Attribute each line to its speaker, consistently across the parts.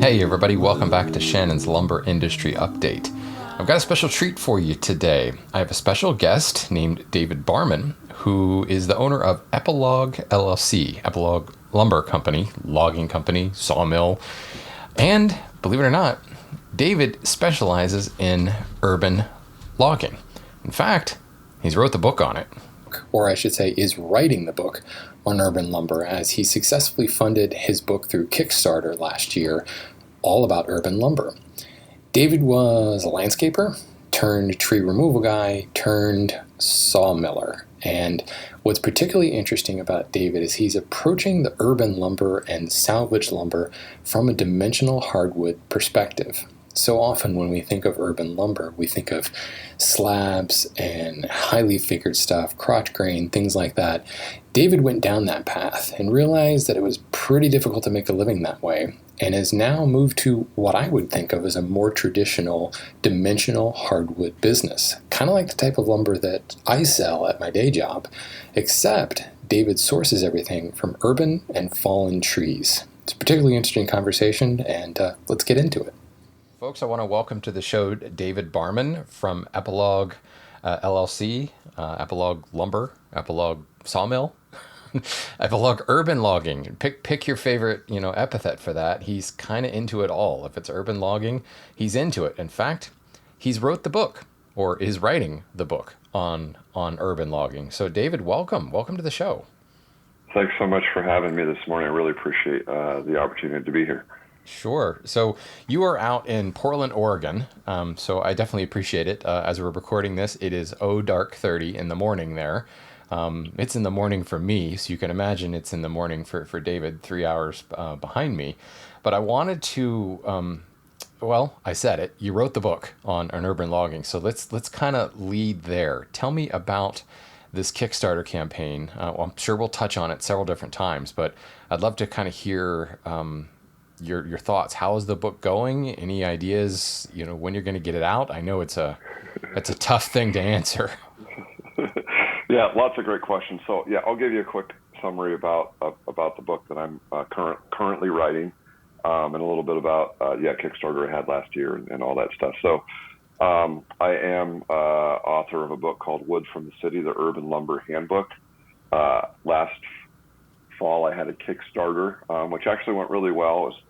Speaker 1: Hey everybody, welcome back to Shannon's Lumber Industry Update. I've got a special treat for you today. I have a special guest named David Barmon, who is the owner of Epilogue LLC, Epilogue Lumber Company, logging company, sawmill, and believe it or not, David specializes in urban logging. In fact, he's wrote the book on it.
Speaker 2: Or I should say is writing the book on urban lumber, as he successfully funded his book through Kickstarter last year, all about urban lumber. David was a landscaper, turned tree removal guy, turned sawmiller. And what's particularly interesting about David is he's approaching the urban lumber and salvage lumber from a dimensional hardwood perspective. So often when we think of urban lumber, we think of slabs and highly figured stuff, crotch grain, things like that. David went down that path and realized that it was pretty difficult to make a living that way, and has now moved to what I would think of as a more traditional dimensional hardwood business, kind of like the type of lumber that I sell at my day job, except David sources everything from urban and fallen trees. It's a particularly interesting conversation, and let's get into it.
Speaker 1: Folks, I want to welcome to the show David Barmon from Epilogue LLC, Epilogue Lumber, Epilogue Sawmill, Epilogue Urban Logging. Pick your favorite, epithet for that. He's kind of into it all. If it's urban logging, he's into it. In fact, he's wrote the book, or is writing the book on urban logging. So, David, welcome to the show.
Speaker 3: Thanks so much for having me this morning. I really appreciate the opportunity to be here.
Speaker 1: Sure. So you are out in Portland, Oregon. So I definitely appreciate it. As we're recording this, it is dark 30 in the morning there. It's in the morning for me, so you can imagine it's in the morning for David, 3 hours behind me. But I wanted to, I said it. You wrote the book on urban logging, so let's kind of lead there. Tell me about this Kickstarter campaign. I'm sure we'll touch on it several different times, but I'd love to kind of hear your thoughts. How is the book going? Any ideas, when you're going to get it out? I know it's a tough thing to answer.
Speaker 3: Yeah, lots of great questions. So yeah, I'll give you a quick summary about the book that I'm currently writing, and a little bit about Kickstarter I had last year and all that stuff. So I am author of a book called Wood from the City, the Urban Lumber Handbook. Last fall I had a Kickstarter, which actually went really well. I was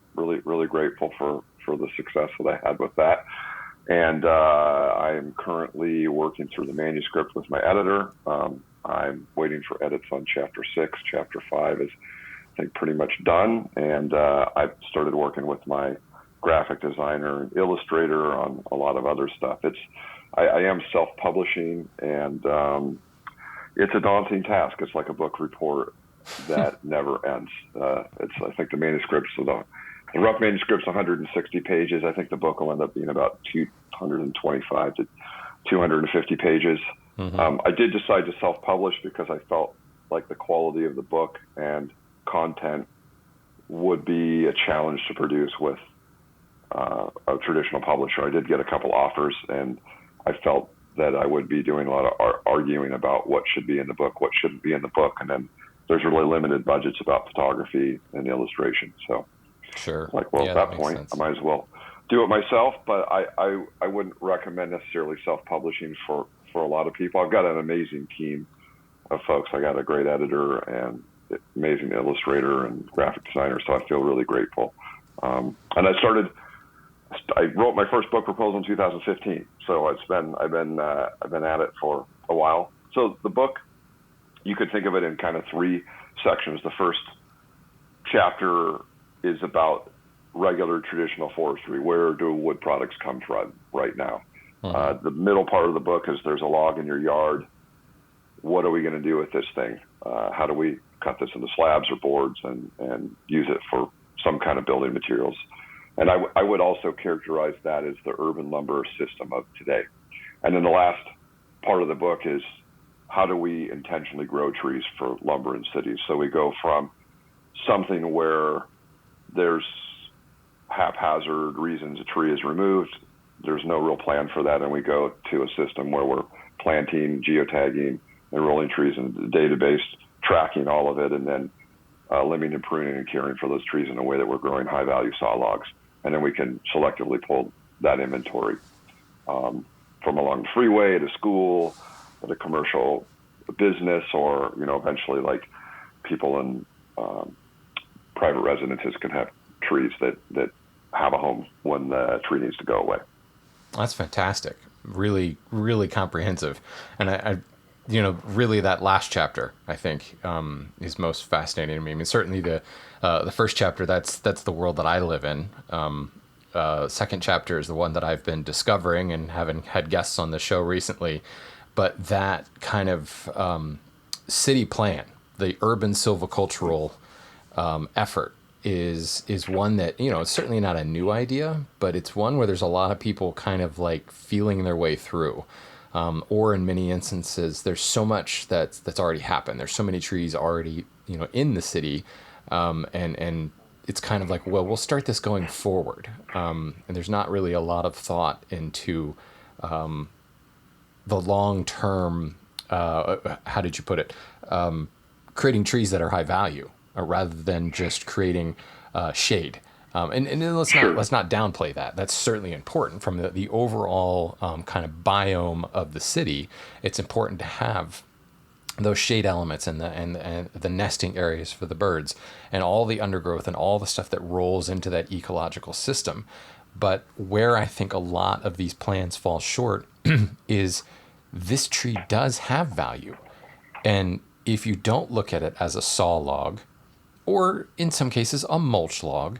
Speaker 3: really grateful for the success that I had with that. And I am currently working through the manuscript with my editor. I'm waiting for edits on chapter 6. Chapter 5 is, I think, pretty much done. And I've started working with my graphic designer and illustrator on a lot of other stuff. I am self-publishing, and it's a daunting task. It's like a book report that never ends. I think the rough manuscript's 160 pages. I think the book will end up being about 225 to 250 pages. Mm-hmm. I did decide to self-publish because I felt like the quality of the book and content would be a challenge to produce with a traditional publisher. I did get a couple offers, and I felt that I would be doing a lot of arguing about what should be in the book, what shouldn't be in the book, and then there's really limited budgets about photography and illustration. So
Speaker 1: sure.
Speaker 3: At that point, sense. I might as well do it myself, but I wouldn't recommend necessarily self-publishing for a lot of people. I've got an amazing team of folks. I got a great editor and amazing illustrator and graphic designer, so I feel really grateful. And I wrote my first book proposal in 2015, so I've been at it for a while. So the book, you could think of it in kind of 3 sections. The first chapter is about regular traditional forestry. Where do wood products come from right now? Mm-hmm. The middle part of the book is there's a log in your yard. What are we going to do with this thing? How do we cut this into slabs or boards and use it for some kind of building materials? And I would also characterize that as the urban lumber system of today. And then the last part of the book is how do we intentionally grow trees for lumber in cities? So we go from something where there's haphazard reasons a tree is removed, there's no real plan for that, and we go to a system where we're planting, geotagging, enrolling trees in the database, tracking all of it, and then limbing and pruning and caring for those trees in a way that we're growing high-value saw logs. and then we can selectively pull that inventory from along the freeway to school, to commercial business, or eventually like people in private residences can have trees that have a home when the tree needs to go away.
Speaker 1: That's fantastic. Really, really comprehensive. And I really that last chapter, I think, is most fascinating to me. I mean, certainly the first chapter, that's the world that I live in. Second chapter is the one that I've been discovering and having had guests on the show recently. But that kind of city plan, the urban silvicultural effort, is one that, it's certainly not a new idea, but it's one where there's a lot of people kind of like feeling their way through. Or in many instances, there's so much that's already happened. There's so many trees already, in the city, and it's kind of like, well, we'll start this going forward. And there's not really a lot of thought into the long-term, how did you put it? Creating trees that are high value, rather than just creating shade. And let's not downplay that. That's certainly important from the overall kind of biome of the city. It's important to have those shade elements and the nesting areas for the birds and all the undergrowth and all the stuff that rolls into that ecological system. But where I think a lot of these plans fall short is this tree does have value. And if you don't look at it as a saw log, or in some cases a mulch log,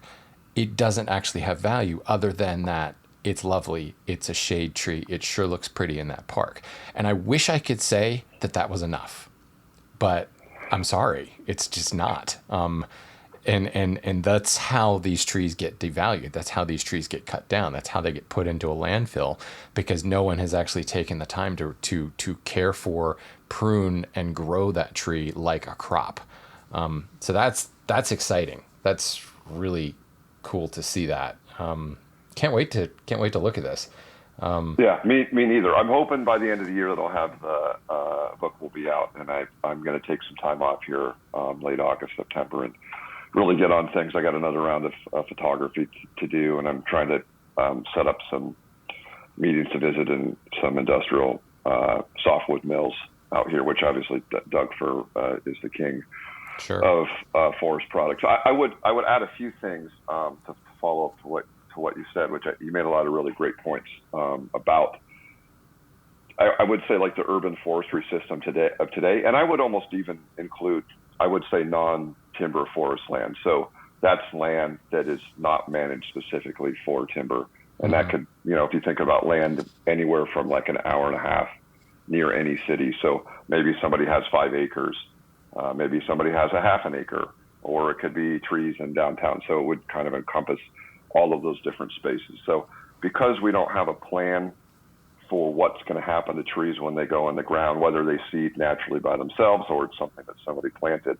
Speaker 1: it doesn't actually have value other than that it's lovely, it's a shade tree, it sure looks pretty in that park. And I wish I could say that was enough, but I'm sorry, it's just not. And that's how these trees get devalued. That's how these trees get cut down. That's how they get put into a landfill, because no one has actually taken the time to care for, prune, and grow that tree like a crop. So that's exciting. That's really cool to see that. Can't wait to look at this.
Speaker 3: Yeah, me neither. I'm hoping by the end of the year that I'll have the book will be out, and I'm going to take some time off here, late August, September, and really get on things. I got another round of photography to do, and I'm trying to set up some meetings to visit in some industrial softwood mills out here, which obviously Doug Fir is the king
Speaker 1: Sure.
Speaker 3: of forest products. I would add a few things to follow up to what you said, which you made a lot of really great points about. I would say like the urban forestry system today, and I would almost even include, I would say, non-timber forest land. So that's land that is not managed specifically for timber, and that could, if you think about land anywhere from like an hour and a half near any city. So maybe somebody has 5 acres. Maybe somebody has a half an acre, or it could be trees in downtown. So it would kind of encompass all of those different spaces. So because we don't have a plan for what's going to happen to trees when they go in the ground, whether they seed naturally by themselves or it's something that somebody planted,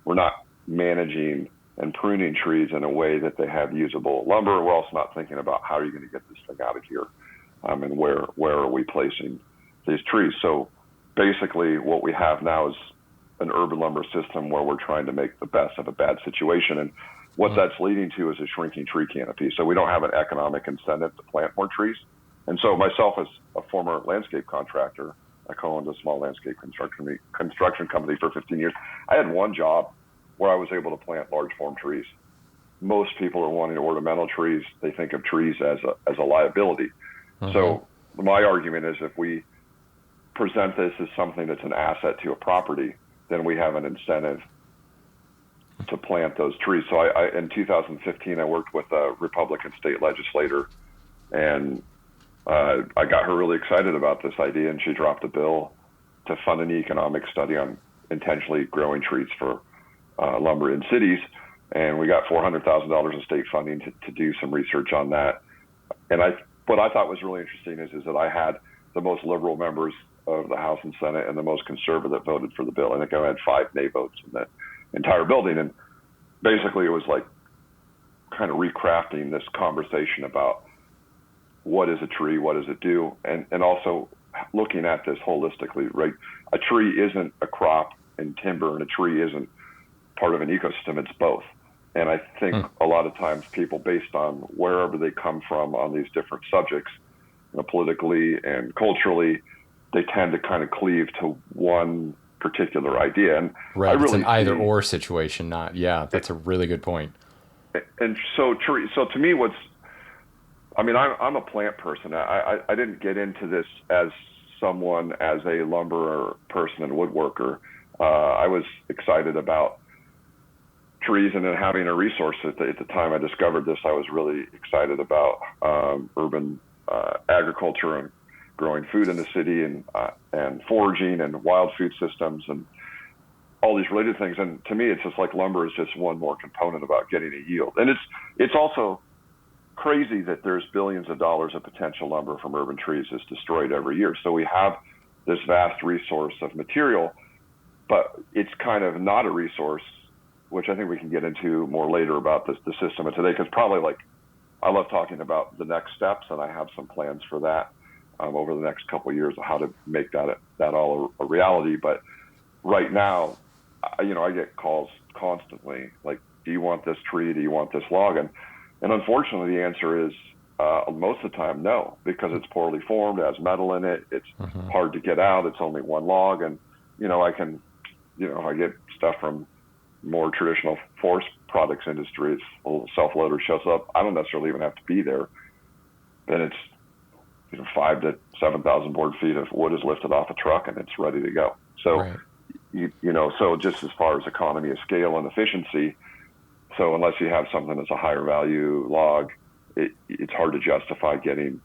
Speaker 3: we're not managing and pruning trees in a way that they have usable lumber. We're also not thinking about how are you going to get this thing out of here, and where are we placing these trees. So basically what we have now is an urban lumber system where we're trying to make the best of a bad situation. And what that's leading to is a shrinking tree canopy. So we don't have an economic incentive to plant more trees. And so myself, as a former landscape contractor, I co-owned a small landscape construction company for 15 years. I had one job where I was able to plant large form trees. Most people are wanting ornamental trees. They think of trees as a liability. So my argument is if we present this as something that's an asset to a property, then we have an incentive to plant those trees. So I in 2015, I worked with a Republican state legislator, and I got her really excited about this idea, and she dropped a bill to fund an economic study on intentionally growing trees for lumber in cities. And we got $400,000 in state funding to do some research on that. And what I thought was really interesting is that I had the most liberal members of the House and Senate and the most conservative voted for the bill. I think I had 5 nay votes in the entire building. And basically it was like kind of recrafting this conversation about what is a tree, what does it do, and also looking at this holistically, right? A tree isn't a crop in timber, and a tree isn't part of an ecosystem, it's both. And I think a lot of times people, based on wherever they come from on these different subjects, politically and culturally, they tend to kind of cleave to one particular idea. And
Speaker 1: Right.
Speaker 3: I
Speaker 1: It's
Speaker 3: really
Speaker 1: an either or situation, not, yeah, that's a really good point.
Speaker 3: and so to me, I'm a plant person. I didn't get into this as someone, as a lumberer person and woodworker. I was excited about trees and then having a resource. At the time I discovered this, I was really excited about urban agriculture and growing food in the city, and foraging and wild food systems and all these related things. And to me, it's just like lumber is just one more component about getting a yield. And it's also crazy that there's billions of dollars of potential lumber from urban trees is destroyed every year. So we have this vast resource of material, but it's kind of not a resource, which I think we can get into more later about the system of today, because probably, like, I love talking about the next steps, and I have some plans for that over the next couple of years of how to make that all a reality. But right now, I get calls constantly, like, do you want this tree? Do you want this log? And unfortunately, the answer is most of the time no, because it's poorly formed, it has metal in it, it's hard to get out, it's only one log. And I get stuff from more traditional forest products industries. A little self-loader shows up, I don't necessarily even have to be there, then it's 5 to 7,000 board feet of wood is lifted off a truck and it's ready to go. So
Speaker 1: Right.
Speaker 3: So just as far as economy of scale and efficiency, so unless you have something that's a higher value log, it's hard to justify getting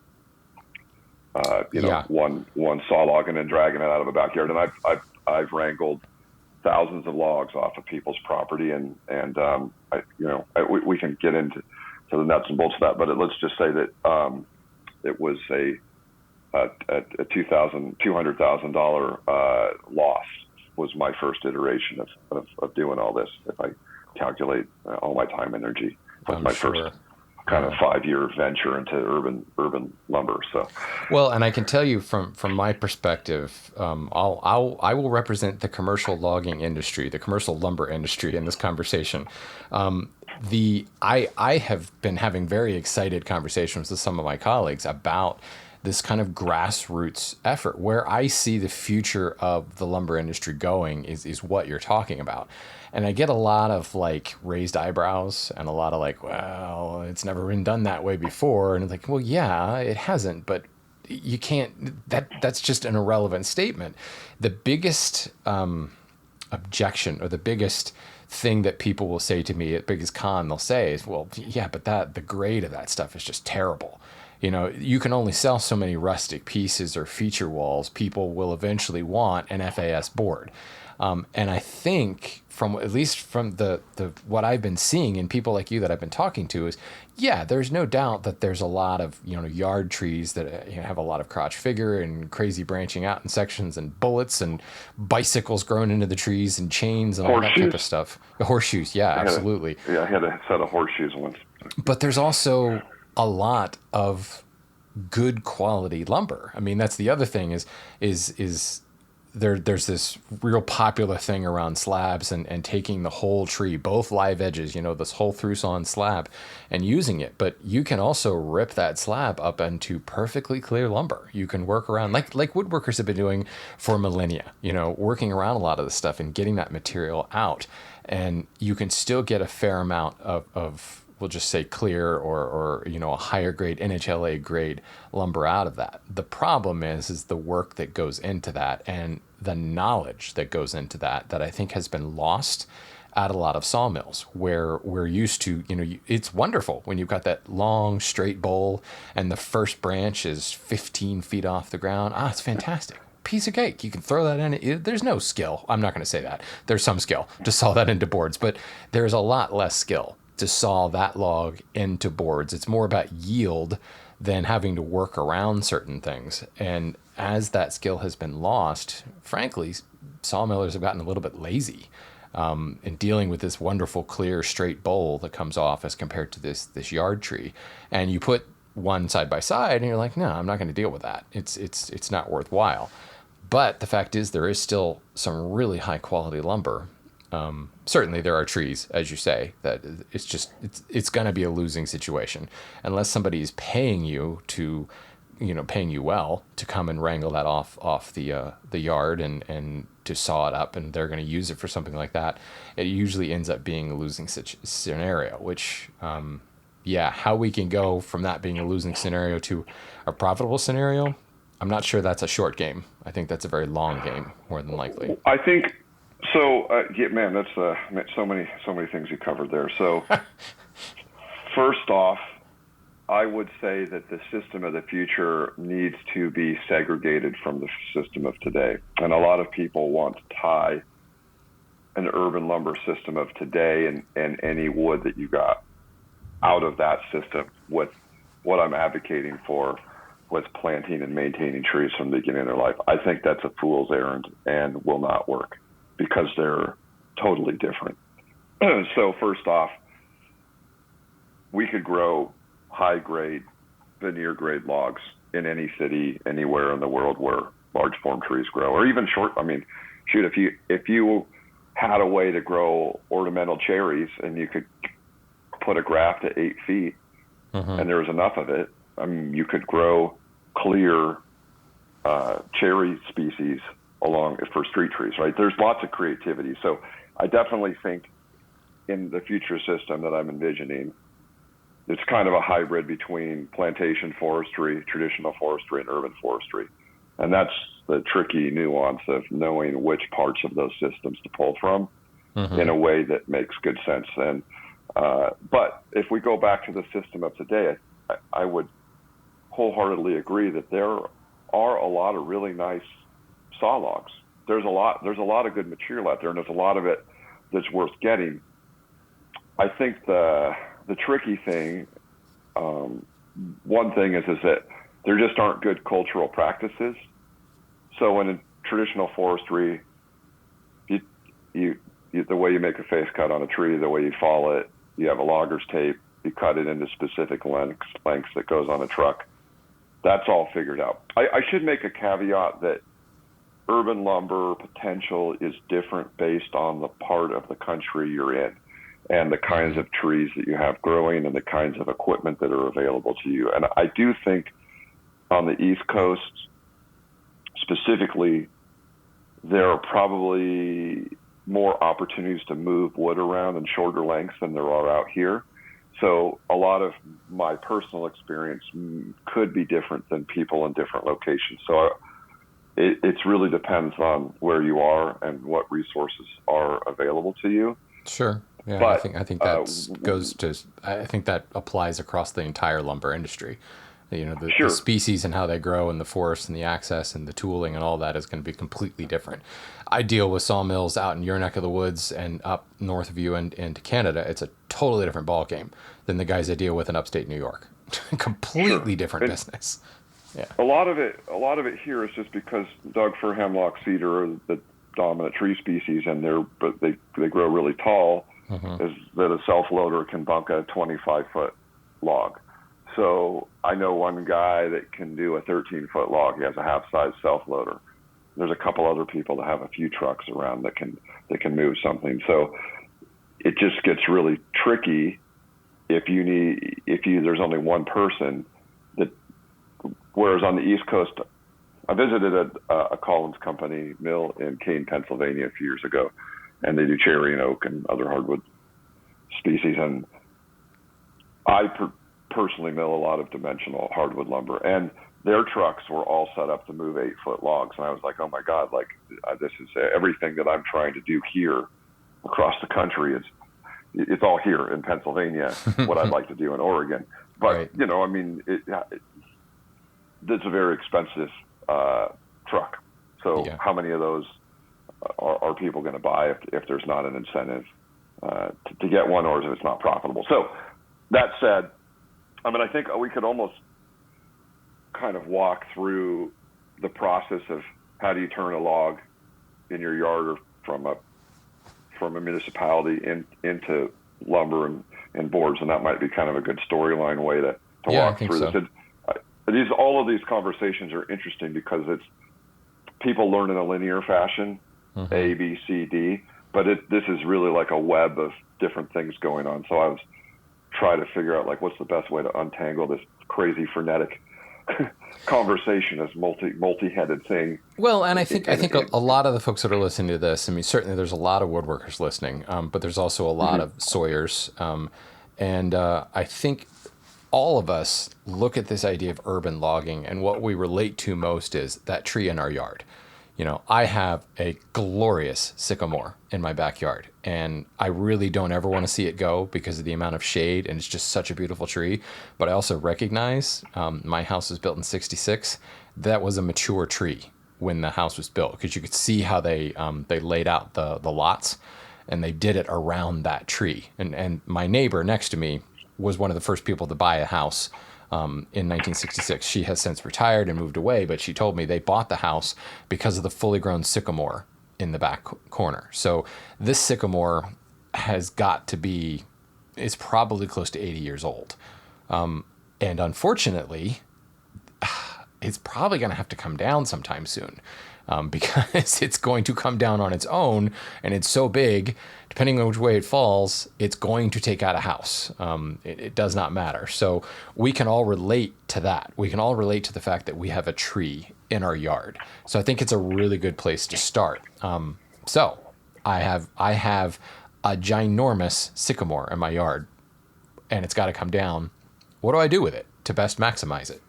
Speaker 3: one saw log and then dragging it out of a backyard. And I've wrangled thousands of logs off of people's property, and we can get into the nuts and bolts of that, but let's just say that it was a $200,000 loss was my first iteration of doing all this. If I calculate all my time, energy, was my first kind of 5-year venture into urban lumber. So,
Speaker 1: well, and I can tell you from my perspective, I will represent the commercial logging industry, the commercial lumber industry in this conversation. I have been having very excited conversations with some of my colleagues about this kind of grassroots effort. Where I see the future of the lumber industry going is what you're talking about. And I get a lot of like raised eyebrows and a lot of like, well, it's never been done that way before. And it's like, well, yeah, it hasn't, but you can't, that's just an irrelevant statement. The biggest objection, or the biggest thing that people will say to me, the biggest con they'll say is, well, yeah, but the grade of that stuff is just terrible. You can only sell so many rustic pieces or feature walls. People will eventually want an FAS board. And I think at least from the what I've been seeing in people like you that I've been talking to is, yeah, there's no doubt that there's a lot of, yard trees that have a lot of crotch figure and crazy branching out in sections and bullets and bicycles grown into the trees and chains and all that type of stuff. Horseshoes. Yeah, absolutely.
Speaker 3: I had a set of horseshoes once.
Speaker 1: But there's also a lot of good quality lumber. I mean, that's the other thing is there's this real popular thing around slabs and taking the whole tree, both live edges, this whole through on slab, and using it. But you can also rip that slab up into perfectly clear lumber. You can work around like woodworkers have been doing for millennia, working around a lot of the stuff and getting that material out. And you can still get a fair amount of we'll just say clear or a higher grade NHLA grade lumber out of that. The problem is the work that goes into that and the knowledge that goes into that I think has been lost at a lot of sawmills, where we're used to, it's wonderful when you've got that long straight bowl and the first branch is 15 feet off the ground. It's fantastic. Piece of cake. You can throw that in. There's no skill. I'm not going to say that. There's some skill to saw that into boards, but there's a lot less skill to saw that log into boards. It's more about yield than having to work around certain things. And as that skill has been lost, frankly, sawmillers have gotten a little bit lazy in dealing with this wonderful, clear, straight bowl that comes off as compared to this yard tree. And you put one side by side and you're like, no, I'm not going to deal with that. It's not worthwhile. But the fact is there is still some really high quality lumber Certainly there are trees, as you say, that it's going to be a losing situation unless somebody is paying you paying you well to come and wrangle that off the yard and to saw it up, and they're going to use it for something like that. It usually ends up being a losing scenario, which how we can go from that being a losing scenario to a profitable scenario, I'm not sure that's a short game. I think that's a very long game, more than likely.
Speaker 3: I think so. Man, that's so many things you covered there. So first off, I would say that the system of the future needs to be segregated from the system of today. And a lot of people want to tie an urban lumber system of today and any wood that you got out of that system with what I'm advocating for, with planting and maintaining trees from the beginning of their life. I think that's a fool's errand and will not work because they're totally different. So first off, we could grow high-grade, veneer-grade logs in any city, anywhere in the world where large form trees grow, or even short. I mean, shoot, if you had a way to grow ornamental cherries and you could put a graft to 8 feet and there was enough of it, I mean, you could grow clear cherry species along for street trees, right? There's lots of creativity. So I definitely think in the future system that I'm envisioning, it's kind of a hybrid between plantation forestry, traditional forestry, and urban forestry. And that's the tricky nuance of knowing which parts of those systems to pull from in a way that makes good sense. And but if we go back to the system of today, I would wholeheartedly agree that there are a lot of really nice saw logs. There's a lot of good material out there, and there's a lot of it that's worth getting. I think the tricky thing, one thing is that there just aren't good cultural practices. So in a traditional forestry, you the way you make a face cut on a tree, the way you fall it, you have a logger's tape, you cut it into specific lengths that goes on a truck. That's all figured out. I should make a caveat that urban lumber potential is different based on the part of the country you're in and the kinds of trees that you have growing and the kinds of equipment that are available to you. And I do think on the East Coast specifically, there are probably more opportunities to move wood around in shorter lengths than there are out here. So a lot of my personal experience could be different than people in different locations. So it really depends on where you are and what resources are available to you.
Speaker 1: Sure. Yeah, but, I think I think that applies across the entire lumber industry. The species and how they grow and the forest and the access and the tooling and all that is going to be completely different. I deal with sawmills out in your neck of the woods and up north of you and into Canada. It's a totally different ballgame than the guys I deal with in upstate New York. Completely different business. Yeah.
Speaker 3: A lot of it here is just because Doug fir, hemlock, cedar are the dominant tree species, and they grow really tall. Is that a self-loader can bunk a 25-foot log. So I know one guy that can do a 13-foot log. He has a half-size self-loader. There's a couple other people that have a few trucks around that can move something. So it just gets really tricky if there's only one person. Whereas on the East Coast, I visited a Collins Company mill in Kane, Pennsylvania a few years ago, and they do cherry and oak and other hardwood species. And I personally mill a lot of dimensional hardwood lumber, and their trucks were all set up to move 8-foot logs. And I was like, oh my God, this is everything that I'm trying to do here across the country. It's all here in Pennsylvania, what I'd like to do in Oregon. But, right. It's a very expensive truck. So how many of those are people going to buy if there's not an incentive to get one, or if it's not profitable? So that said, I think we could almost kind of walk through the process of how do you turn a log in your yard or from a municipality into lumber and boards, and that might be kind of a good storyline way to walk through this. All of these conversations are interesting because it's people learn in a linear fashion, A, B, C, D. but this is really like a web of different things going on. So I was trying to figure out like what's the best way to untangle this crazy frenetic conversation, this multi-headed thing.
Speaker 1: Well, and I think a lot of the folks that are listening to this, I mean, certainly there's a lot of woodworkers listening, but there's also a lot of sawyers, and I think all of us look at this idea of urban logging, and what we relate to most is that tree in our yard. You know, I have a glorious sycamore in my backyard, and I really don't ever want to see it go because of the amount of shade, and it's just such a beautiful tree. But I also recognize my house was built in '66. That was a mature tree when the house was built, because you could see how they laid out the lots, and they did it around that tree. And my neighbor next to me was one of the first people to buy a house in 1966. She has since retired and moved away, but she told me they bought the house because of the fully grown sycamore in the back corner. So this sycamore has got to be, it's probably close to 80 years old. And unfortunately, it's probably going to have to come down sometime soon, because it's going to come down on its own, and it's so big, depending on which way it falls, it's going to take out a house. It does not matter. So we can all relate to that. We can all relate to the fact that we have a tree in our yard. So I think it's a really good place to start. So I have a ginormous sycamore in my yard, and it's got to come down. What do I do with it to best maximize it?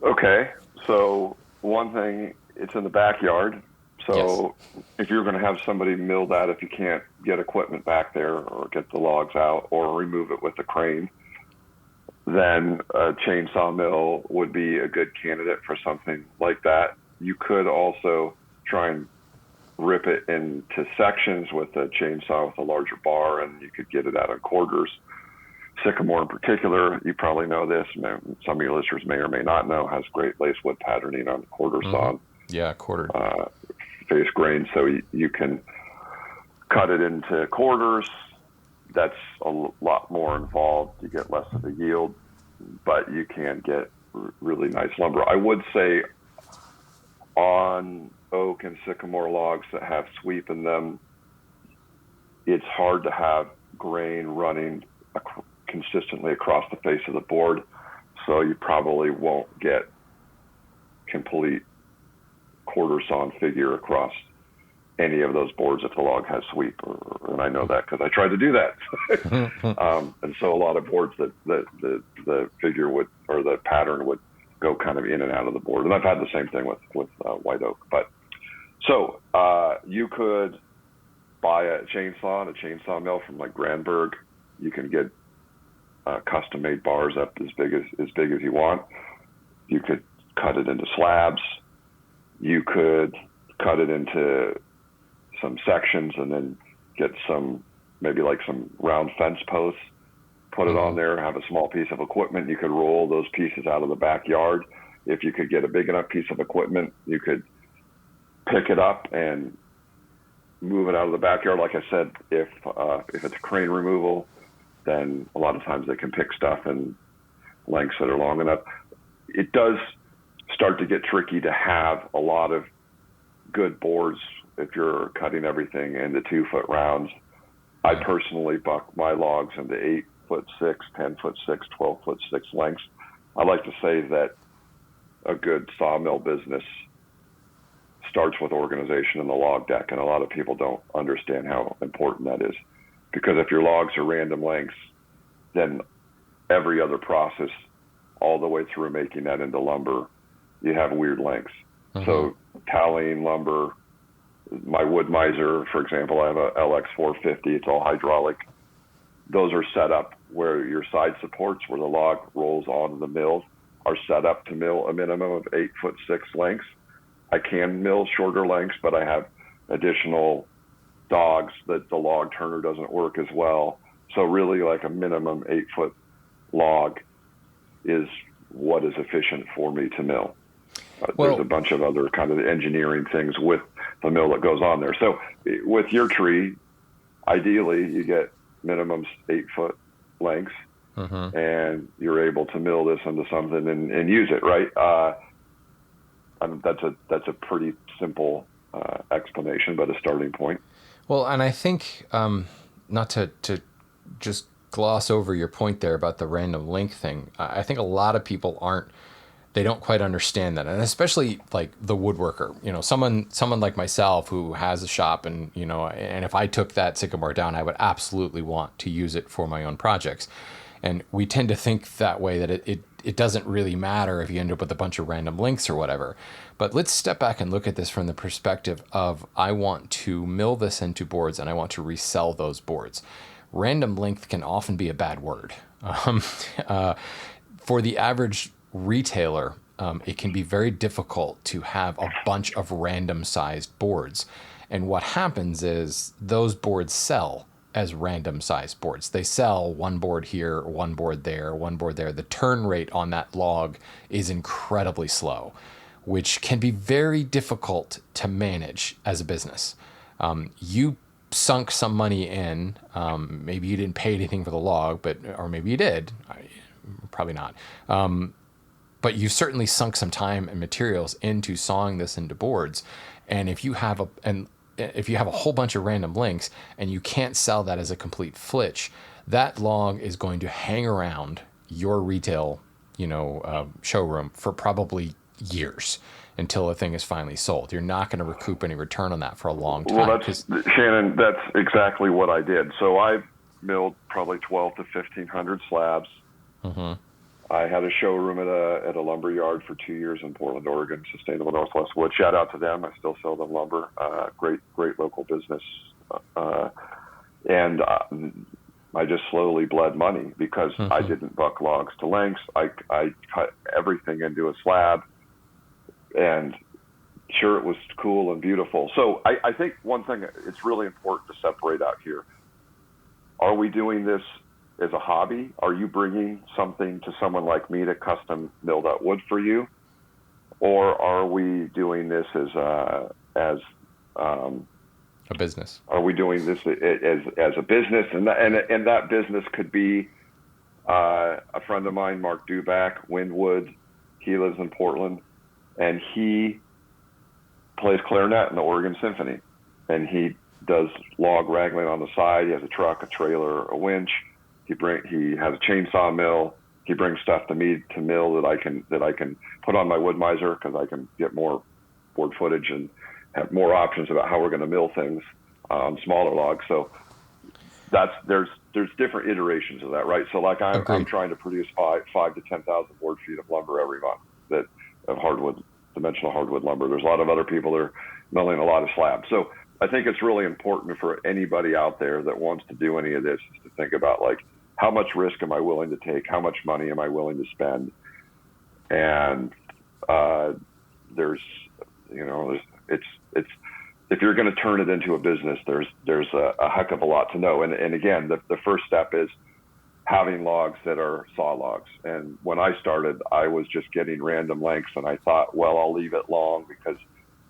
Speaker 3: Okay, so one thing, it's in the backyard. So yes, if you're going to have somebody mill that, if you can't get equipment back there or get the logs out or remove it with a crane, then a chainsaw mill would be a good candidate for something like that. You could also try and rip it into sections with a chainsaw with a larger bar, and you could get it out in quarters. Sycamore in particular, you probably know this, some of your listeners may or may not know, has great lace wood patterning on the quarter saw.
Speaker 1: Yeah, quartered.
Speaker 3: Face grain, so you can cut it into quarters. That's a lot more involved. You get less of a yield, but you can get really nice lumber. I would say on oak and sycamore logs that have sweep in them, it's hard to have grain running consistently across the face of the board, so you probably won't get complete quarter sawn figure across any of those boards if the log has sweep, and I know that because I tried to do that. And so a lot of boards that the figure would, or the pattern would go kind of in and out of the board, and I've had the same thing with white oak. But so you could buy a chainsaw and a chainsaw mill from like Granberg. You can get custom made bars up as big as you want. You could cut it into slabs. You could cut it into some sections and then get some, maybe like some round fence posts, put it on there, have a small piece of equipment. You could roll those pieces out of the backyard. If you could get a big enough piece of equipment, you could pick it up and move it out of the backyard. Like I said, if it's crane removal, then a lot of times they can pick stuff in lengths that are long enough. It does start to get tricky to have a lot of good boards if you're cutting everything into 2-foot rounds. I personally buck my logs into 8'6", 10'6", 12'6" lengths. I like to say that a good sawmill business starts with organization in the log deck, and a lot of people don't understand how important that is. Because if your logs are random lengths, then every other process all the way through making that into lumber, you have weird lengths. So tallying lumber, my wood miser, for example, I have a LX450, it's all hydraulic. Those are set up where your side supports, where the log rolls onto the mill, are set up to mill a minimum of 8'6" lengths. I can mill shorter lengths, but I have additional dogs that the log turner doesn't work as well. So really like a minimum 8-foot log is what is efficient for me to mill. There's a bunch of other kind of engineering things with the mill that goes on there. So with your tree, ideally you get minimum 8-foot lengths, and you're able to mill this into something and use it, right? That's a pretty simple explanation, but a starting point.
Speaker 1: Well, and I think, not to just gloss over your point there about the random link thing, I think a lot of people they don't quite understand that. And especially like the woodworker, someone like myself who has a shop, and, and if I took that sycamore down, I would absolutely want to use it for my own projects. And we tend to think that way, that it doesn't really matter if you end up with a bunch of random links or whatever. But let's step back and look at this from the perspective of, I want to mill this into boards and I want to resell those boards. Random length can often be a bad word. For the average retailer, it can be very difficult to have a bunch of random sized boards. And what happens is those boards sell as random sized boards. They sell one board here, one board there, one board there. The turn rate on that log is incredibly slow, which can be very difficult to manage as a business. You sunk some money in, maybe you didn't pay anything for the log, or maybe you did, probably not. But you certainly sunk some time and materials into sawing this into boards. And if you have a whole bunch of random links and you can't sell that as a complete flitch, that log is going to hang around your retail, showroom for probably years until a thing is finally sold. You're not going to recoup any return on that for a long time.
Speaker 3: Well, Shannon, that's exactly what I did. So I milled probably 12 to 1,500 slabs. Mm-hmm. I had a showroom at a lumber yard for 2 years in Portland, Oregon, Sustainable Northwest Wood. Shout out to them. I still sell them lumber. Great local business. And I just slowly bled money because mm-hmm. I didn't buck logs to lengths. I cut everything into a slab, and sure, it was cool and beautiful. So I think one thing it's really important to separate out here. Are we doing this as a hobby? Are you bringing something to someone like me to custom mill that wood for you? Or are we doing this as a
Speaker 1: business?
Speaker 3: Are we doing this as a business? And that business could be a friend of mine, Mark Duback, Windwood. He lives in Portland, and he plays clarinet in the Oregon Symphony, and he does log wrangling on the side. He has a truck, a trailer, a winch. He has a chainsaw mill. He brings stuff to me to mill that I can put on my wood miser, because I can get more board footage and have more options about how we're going to mill things on smaller logs. So there's different iterations of that, right? So like I'm trying to produce 5 to 10,000 board feet of lumber every month of hardwood, dimensional hardwood lumber. There's a lot of other people that are milling a lot of slabs. So I think it's really important for anybody out there that wants to do any of this is to think about, like, how much risk am I willing to take? How much money am I willing to spend? And if you're going to turn it into a business, there's a heck of a lot to know. And again, the first step is having logs that are saw logs. And when I started, I was just getting random lengths, and I thought, well, I'll leave it long because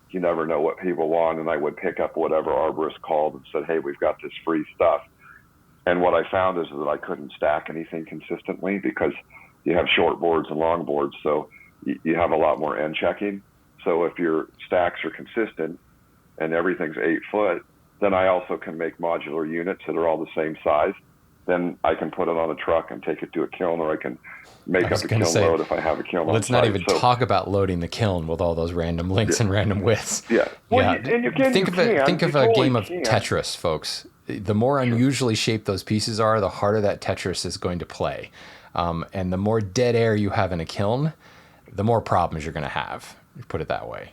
Speaker 3: you never know what people want. And I would pick up whatever arborist called and said, hey, we've got this free stuff. And what I found is that I couldn't stack anything consistently because you have short boards and long boards. So you have a lot more end checking. So if your stacks are consistent and everything's 8 foot, then I also can make modular units that are all the same size. Then I can put it on a truck and take it to a kiln, or I can make up a kiln load if I have a kiln.
Speaker 1: Let's not even talk about loading the kiln with all those random links and random widths.
Speaker 3: Yeah. Well, and you can
Speaker 1: think of a game of Tetris, folks. The more unusually shaped those pieces are, the harder that Tetris is going to play. And the more dead air you have in a kiln, the more problems you're going to have. Put it that way.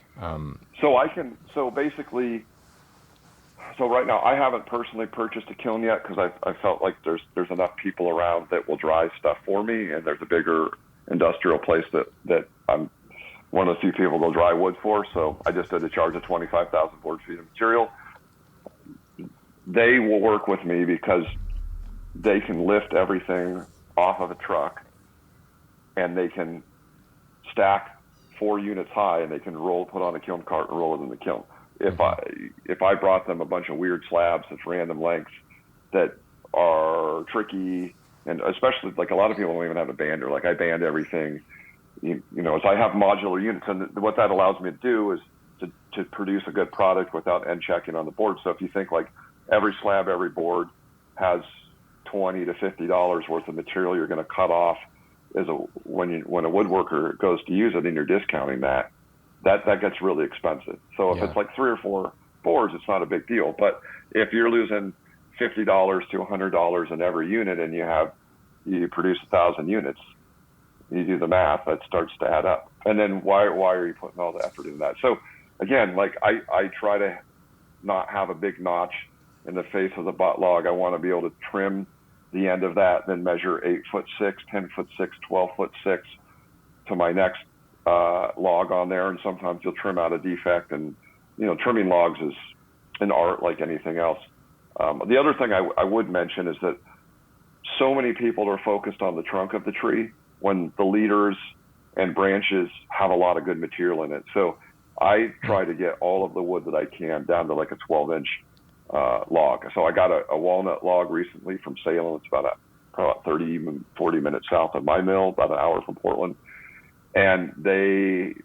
Speaker 3: So right now, I haven't personally purchased a kiln yet because I felt like there's enough people around that will dry stuff for me, and there's a bigger industrial place that I'm one of the few people will dry wood for. So I just did a charge of 25,000 board feet of material. They will work with me because they can lift everything off of a truck, and they can stack 4 units high, and they can put on a kiln cart and roll it in the kiln. If I brought them a bunch of weird slabs of random lengths that are tricky, and especially like a lot of people don't even have a bander. Like I band everything, so I have modular units, and what that allows me to do is to to produce a good product without end checking on the board. So if you think like every slab, every board has $20 to $50 worth of material you're going to cut off when a woodworker goes to use it and you're discounting that gets really expensive. So if it's like 3 or 4 boards, it's not a big deal. But if you're losing $50 to $100 in every unit and you produce 1,000 units, you do the math, that starts to add up. And then why are you putting all the effort into that? So again, like I try to not have a big notch in the face of the butt log. I want to be able to trim the end of that, then measure 8'6", 10'6", 12'6" to my next log on there. And sometimes you'll trim out a defect, and trimming logs is an art like anything else. The other thing I would mention is that so many people are focused on the trunk of the tree when the leaders and branches have a lot of good material in it. So I try to get all of the wood that I can down to like a 12-inch log. So I got a walnut log recently from Salem. It's probably about 30, even 40 minutes south of my mill, about an hour from Portland. And they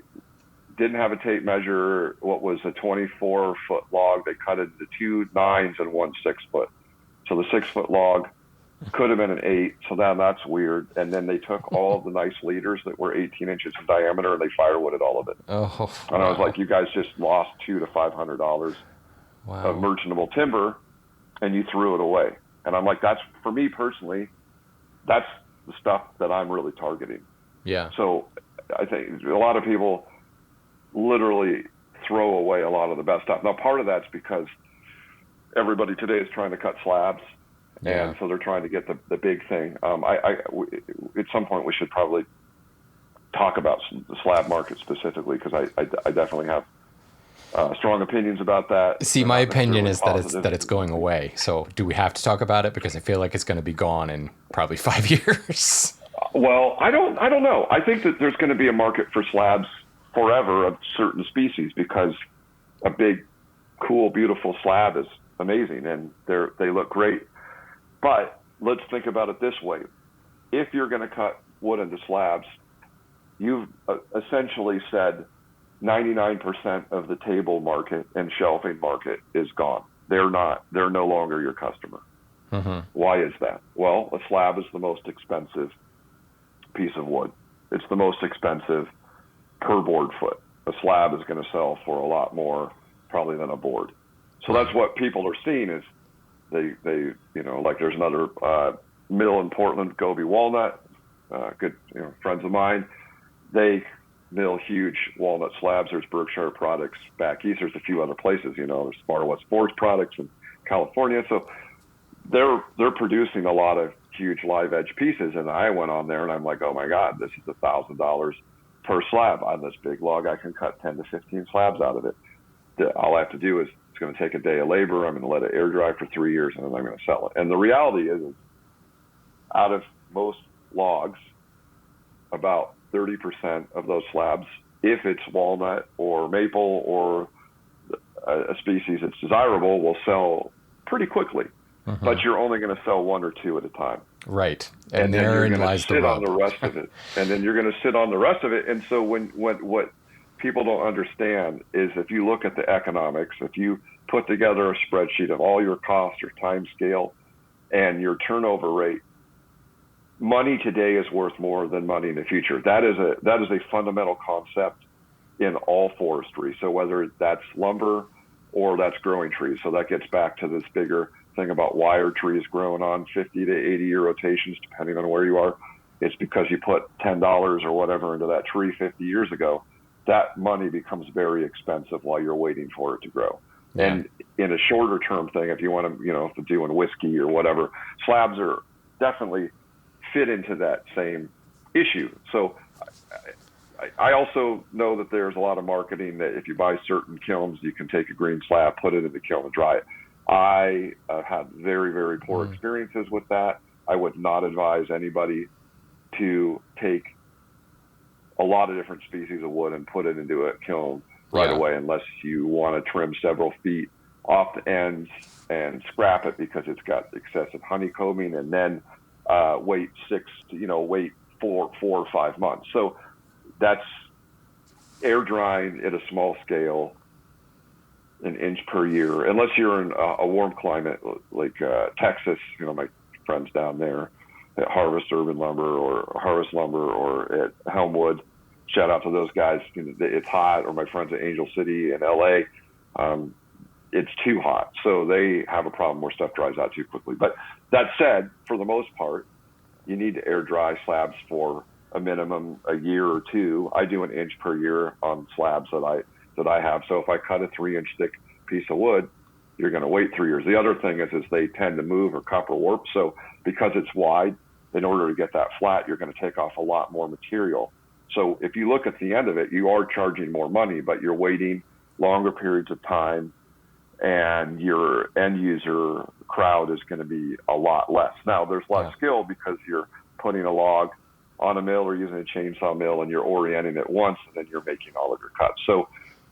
Speaker 3: didn't have a tape measure. What was a 24-foot log, they cut it into 2 9s and 1 6-foot. So the 6-foot log could have been an 8, so that's weird. And then they took all of the nice leaders that were 18 inches in diameter and they firewooded all of it.
Speaker 1: Oh,
Speaker 3: and I was like, you guys just lost $200 to $500 of merchantable timber, and you threw it away. And I'm like, that's, for me personally, that's the stuff that I'm really targeting.
Speaker 1: Yeah.
Speaker 3: So I think a lot of people literally throw away a lot of the best stuff. Now, part of that's because everybody today is trying to cut slabs.
Speaker 1: Yeah.
Speaker 3: And so they're trying to get the big thing. At some point, we should probably talk about the slab market specifically, because I definitely have strong opinions about that.
Speaker 1: See, my opinion is that it's going away. So do we have to talk about it? Because I feel like it's going to be gone in probably 5 years.
Speaker 3: Well, I don't know. I think that there's going to be a market for slabs forever of certain species, because a big, cool, beautiful slab is amazing and they look great. But let's think about it this way. If you're going to cut wood into slabs, you've essentially said 99% of the table market and shelving market is gone. They're no longer your customer.
Speaker 1: Mm-hmm.
Speaker 3: Why is that? Well, a slab is the most expensive piece of wood. It's the most expensive per board foot. A slab is going to sell for a lot more probably than a board. So that's what people are seeing is they like there's another mill in Portland, Gobi Walnut, good friends of mine. They mill huge walnut slabs. There's Berkshire Products back east. There's a few other places. There's Sparta Forest Products in California. So they're producing a lot of huge live edge pieces. And I went on there and I'm like, oh my God, this is $1,000 per slab on this big log. I can cut 10 to 15 slabs out of it. All I have to do is, it's going to take a day of labor. I'm going to let it air dry for 3 years, and then I'm going to sell it. And the reality is out of most logs, about 30% of those slabs, if it's walnut or maple or a species that's desirable, will sell pretty quickly. Mm-hmm. But you're only going to sell 1 or 2 at a time.
Speaker 1: Right.
Speaker 3: And then you're going to sit on the rest of it. And then you're going to sit on the rest of it. And so what people don't understand is, if you look at the economics, if you put together a spreadsheet of all your costs, your time scale, and your turnover rate, money today is worth more than money in the future. That is a fundamental concept in all forestry. So whether that's lumber or that's growing trees. So that gets back to this bigger thing about why are trees growing on 50 to 80 year rotations, depending on where you are. It's because you put $10 or whatever into that tree 50 years ago. That money becomes very expensive while you're waiting for it to grow. Yeah. And in a shorter term thing, if you want to, if you're doing whiskey or whatever, slabs are definitely fit into that same issue. So I also know that there's a lot of marketing that if you buy certain kilns, you can take a green slab, put it in the kiln and dry it. I had very, very poor experiences with that. I would not advise anybody to take a lot of different species of wood and put it into a kiln right away, unless you want to trim several feet off the ends and scrap it because it's got excessive honeycombing, and then wait 4 or 5 months. So that's air drying at a small scale an inch per year, unless you're in a warm climate like Texas. My friends down there at Harvest Urban Lumber or Harvest Lumber or at Helmwood. Shout out to those guys. It's hot. Or my friends at Angel City in LA. It's too hot, so they have a problem where stuff dries out too quickly. But that said, for the most part, you need to air dry slabs for a minimum a year or two. I do an inch per year on slabs that I have. So if I cut a 3-inch thick piece of wood, you're going to wait 3 years. The other thing is they tend to move or copper warp. So because it's wide, in order to get that flat, you're going to take off a lot more material. So if you look at the end of it, you are charging more money, but you're waiting longer periods of time, and your end user crowd is going to be a lot less. Now, there's less skill because you're putting a log on a mill or using a chainsaw mill, and you're orienting it once, and then you're making all of your cuts. So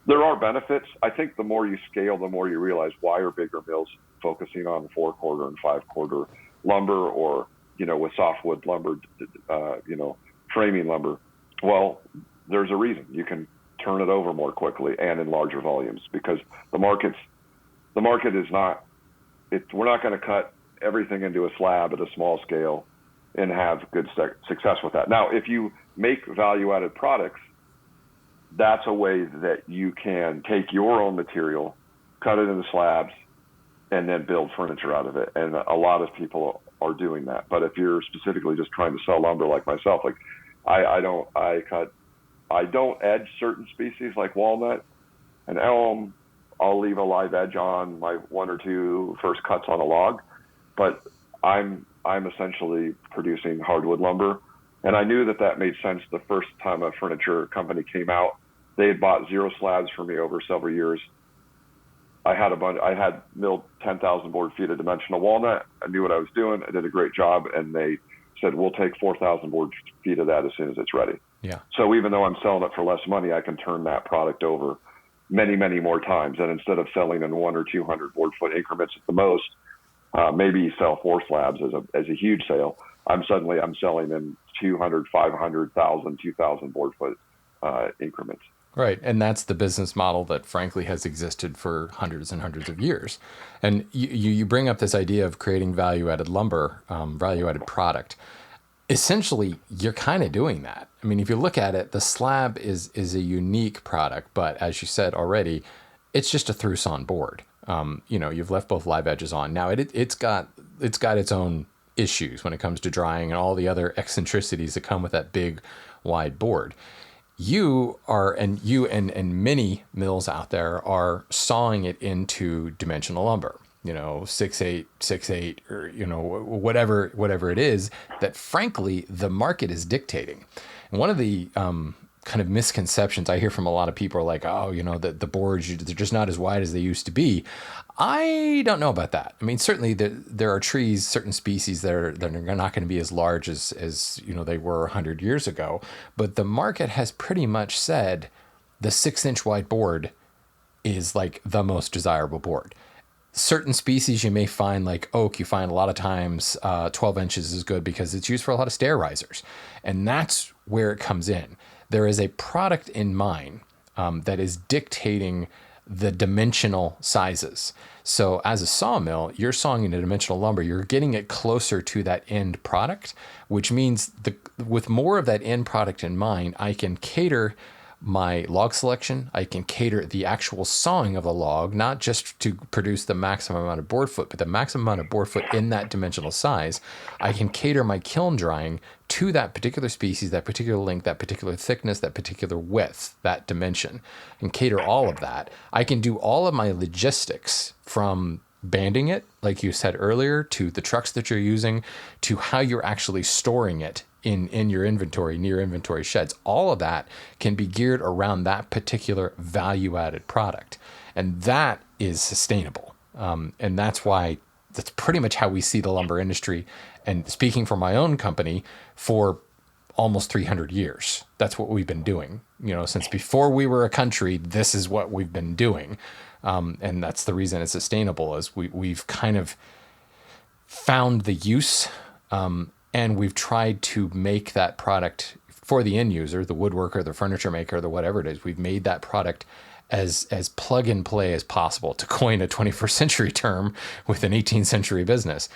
Speaker 3: there are benefits. I think the more you scale, the more you realize why are bigger mills focusing on 4-quarter and 5-quarter lumber, or, with softwood lumber, framing lumber. Well, there's a reason. You can turn it over more quickly and in larger volumes, because the market is not, we're not going to cut everything into a slab at a small scale and have good success with that. Now, if you make value-added products, that's a way that you can take your own material, cut it into slabs, and then build furniture out of it. And a lot of people are doing that. But if you're specifically just trying to sell lumber like myself, like I don't edge certain species like walnut and elm. I'll leave a live edge on my 1 or 2 first cuts on a log, but I'm essentially producing hardwood lumber. And I knew that made sense the first time a furniture company came out. They had bought 0 slabs for me over several years. I had milled 10,000 board feet of dimensional walnut. I knew what I was doing. I did a great job, and they said, we'll take 4,000 board feet of that as soon as it's ready.
Speaker 1: Yeah.
Speaker 3: So even though I'm selling it for less money, I can turn that product over many, many more times. And instead of selling in 100 or 200 board foot increments at the most, maybe you sell 4 slabs as a huge sale. I'm selling in 200, 500, 1,000, 2,000 board foot increments.
Speaker 1: Right. And that's the business model that frankly has existed for hundreds and hundreds of years. And you bring up this idea of creating value-added lumber, value-added product. Essentially, you're kind of doing that. I mean, if you look at it, the slab is a unique product, but as you said already, it's just a through-sawn board. You've left both live edges on. Now it's got its own issues when it comes to drying and all the other eccentricities that come with that big, wide board. You and many mills out there are sawing it into dimensional lumber, 6/8, 6/8, or whatever it is that frankly the market is dictating. And one of the kind of misconceptions I hear from a lot of people are like, the boards, they're just not as wide as they used to be. I don't know about that. I mean, certainly there are trees, certain species that are not going to be as large as they were 100 years ago. But the market has pretty much said the 6-inch wide board is like the most desirable board. Certain species you may find, like oak, you find a lot of times 12 inches is good because it's used for a lot of stair risers. And that's where it comes in. There is a product in mind that is dictating the dimensional sizes. So as a sawmill, you're sawing into dimensional lumber, you're getting it closer to that end product, which means with more of that end product in mind, I can cater my log selection. I can cater the actual sawing of the log, not just to produce the maximum amount of board foot, but the maximum amount of board foot in that dimensional size. I can cater my kiln drying to that particular species, that particular length, that particular thickness, that particular width, that dimension, and cater all of that. I can do all of my logistics from banding it, like you said earlier, to the trucks that you're using, to how you're actually storing it in your inventory, near inventory sheds. All of that can be geared around that particular value-added product. And that is sustainable. And that's pretty much how we see the lumber industry. And speaking for my own company, for almost 300 years, that's what we've been doing. Since before we were a country, this is what we've been doing. And that's the reason it's sustainable, is we've kind of found the use, and we've tried to make that product for the end user, the woodworker, the furniture maker, the whatever it is. We've made that product as plug and play as possible, to coin a 21st century term with an 18th century business.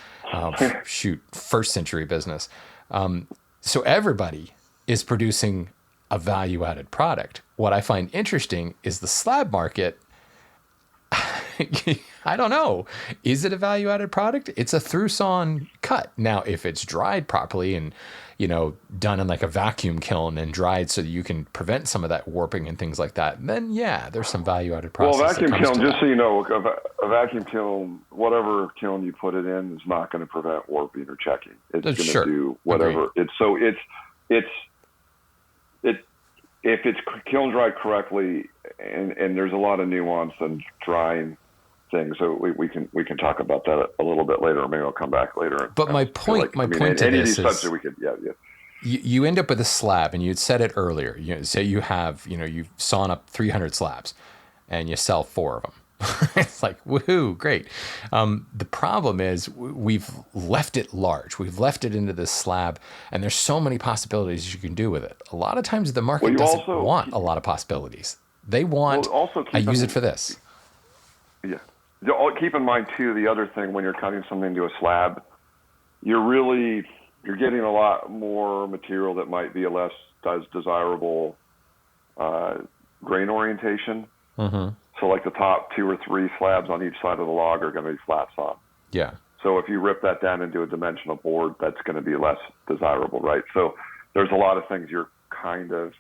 Speaker 1: First century business. So everybody is producing a value added product. What I find interesting is the slab market. I don't know. Is it a value added product? It's a through-sawn cut. Now, if it's dried properly and, done in like a vacuum kiln and dried so that you can prevent some of that warping and things like that, then yeah, there's some value added process.
Speaker 3: Well, vacuum kiln, just so you know, a vacuum kiln, whatever kiln you put it in, is not going to prevent warping or checking. It's going to do whatever.
Speaker 1: Agreed.
Speaker 3: If it's kiln dried correctly, and there's a lot of nuance in drying things, so we can talk about that a little bit later, or maybe I'll come back later.
Speaker 1: But my point to
Speaker 3: any
Speaker 1: this
Speaker 3: of these subjects we could,
Speaker 1: you end up with a slab, and you'd said it earlier. Say you have, you've sawn up 300 slabs, and you sell 4 of them. It's like, woohoo, great. The problem is we've left it large. We've left it into this slab, and there's so many possibilities you can do with it. A lot of times the market doesn't want a lot of possibilities. They want, I use it for this.
Speaker 3: Yeah. Keep in mind, too, the other thing, when you're cutting something into a slab, you're getting a lot more material that might be a less desirable grain orientation. Mm-hmm. So like the top 2 or 3 slabs on each side of the log are going to be flat sawn.
Speaker 1: Yeah.
Speaker 3: So if you rip that down into a dimensional board, that's going to be less desirable, right? So there's a lot of things you're kind of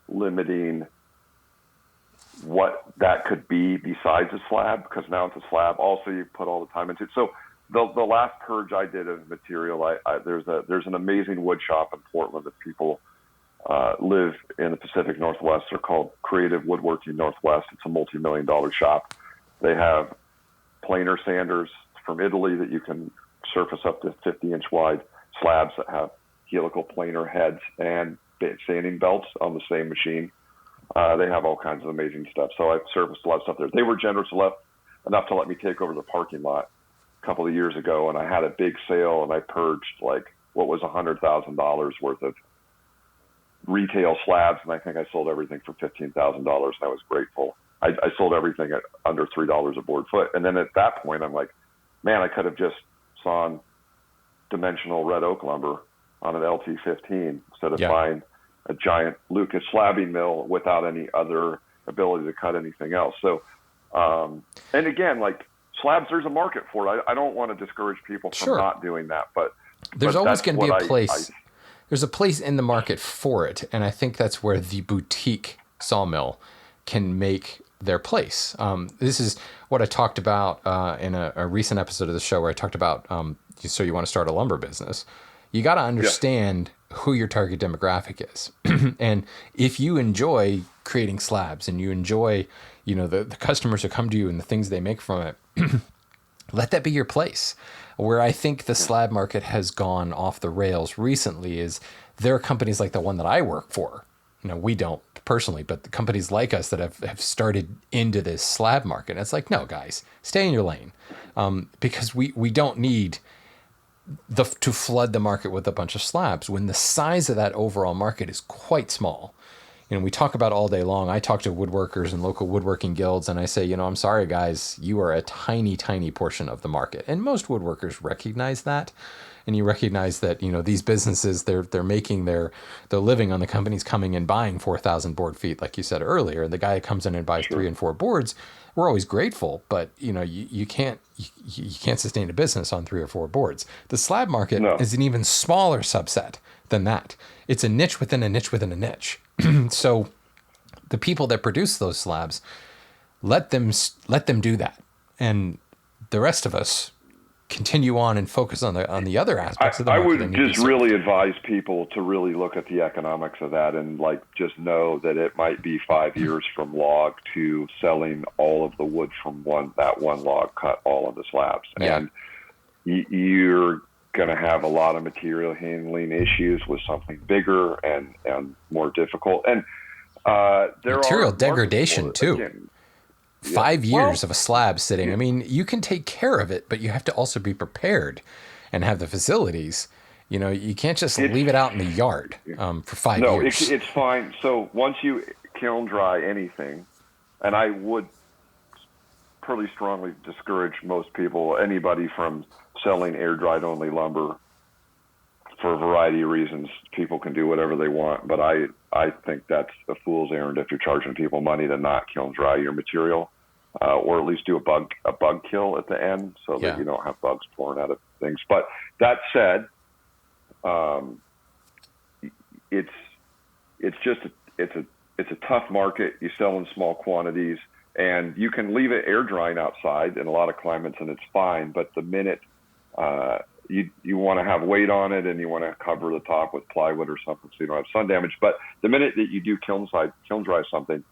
Speaker 3: limiting what that could be besides a slab, because now it's a slab. Also, you put all the time into it. So the last purge I did of material, there's an amazing wood shop in Portland that people live in the Pacific Northwest. They're called Creative Woodworking Northwest. It's a multi-million-dollar shop. They have planer sanders from Italy that you can surface up to 50-inch wide slabs that have helical planer heads and sanding belts on the same machine. They have all kinds of amazing stuff. So I've surfaced a lot of stuff there. They were generous enough to let me take over the parking lot a couple of years ago, and I had a big sale, and I purged like what was $100,000 worth of retail slabs, and I think I sold everything for $15,000, and I was grateful. I sold everything at under $3 a board foot. And then at that point, I'm like, man, I could have just sawn dimensional red oak lumber on an LT15 instead of buying a giant Lucas slabbing mill without any other ability to cut anything else. So, and again, like slabs, there's a market for it. I don't want to discourage people from not doing that, but
Speaker 1: there's always going to be a place. There's a place in the market for it, and I think that's where the boutique sawmill can make their place. This is what I talked about in a recent episode of the show, where I talked about, so you want to start a lumber business. You got to understand who your target demographic is. And if you enjoy creating slabs and you enjoy, the customers who come to you and the things they make from it, let that be your place. Where I think the slab market has gone off the rails recently is there are companies like the one that I work for. We don't personally, but the companies like us that have started into this slab market. And it's like, no, guys, stay in your lane. Because we don't need to flood the market with a bunch of slabs when the size of that overall market is quite small. We talk about all day long. I talk to woodworkers and local woodworking guilds, and I say, I'm sorry, guys, you are a tiny, tiny portion of the market. And most woodworkers recognize that. And you recognize that, these businesses, they're making their living on the companies coming and buying 4,000 board feet, like you said earlier. And the guy who comes in and buys 3 and 4 boards, we're always grateful, but you can't sustain a business on 3 or 4 boards. The slab market is an even smaller subset than that. It's a niche within a niche within a niche. So the people that produce those slabs, let them do that, and the rest of us continue on and focus on the other aspects of the market.
Speaker 3: I would just really advise people to really look at the economics of that, and just know that it might be 5 years from log to selling all of the wood from that one log cut all into slabs, and you're going to have a lot of material handling issues with something bigger and more difficult, and
Speaker 1: material degradation too. Again, 5 years of a slab sitting. I mean, you can take care of it, but you have to also be prepared and have the facilities. You can't just leave it out in the yard for 5 years.
Speaker 3: No, it's fine. So once you kiln dry anything, and I would pretty strongly discourage most people, anybody from selling air dried only lumber for a variety of reasons. People can do whatever they want, but I think that's a fool's errand if you're charging people money to not kiln dry your material, or at least do a bug kill at the end so that you don't have bugs pouring out of things. But that said, it's a tough market. You sell in small quantities, and you can leave it air drying outside in a lot of climates, and it's fine. But the minute you want to have weight on it, and you want to cover the top with plywood or something so you don't have sun damage. But the minute that you do kiln dry something,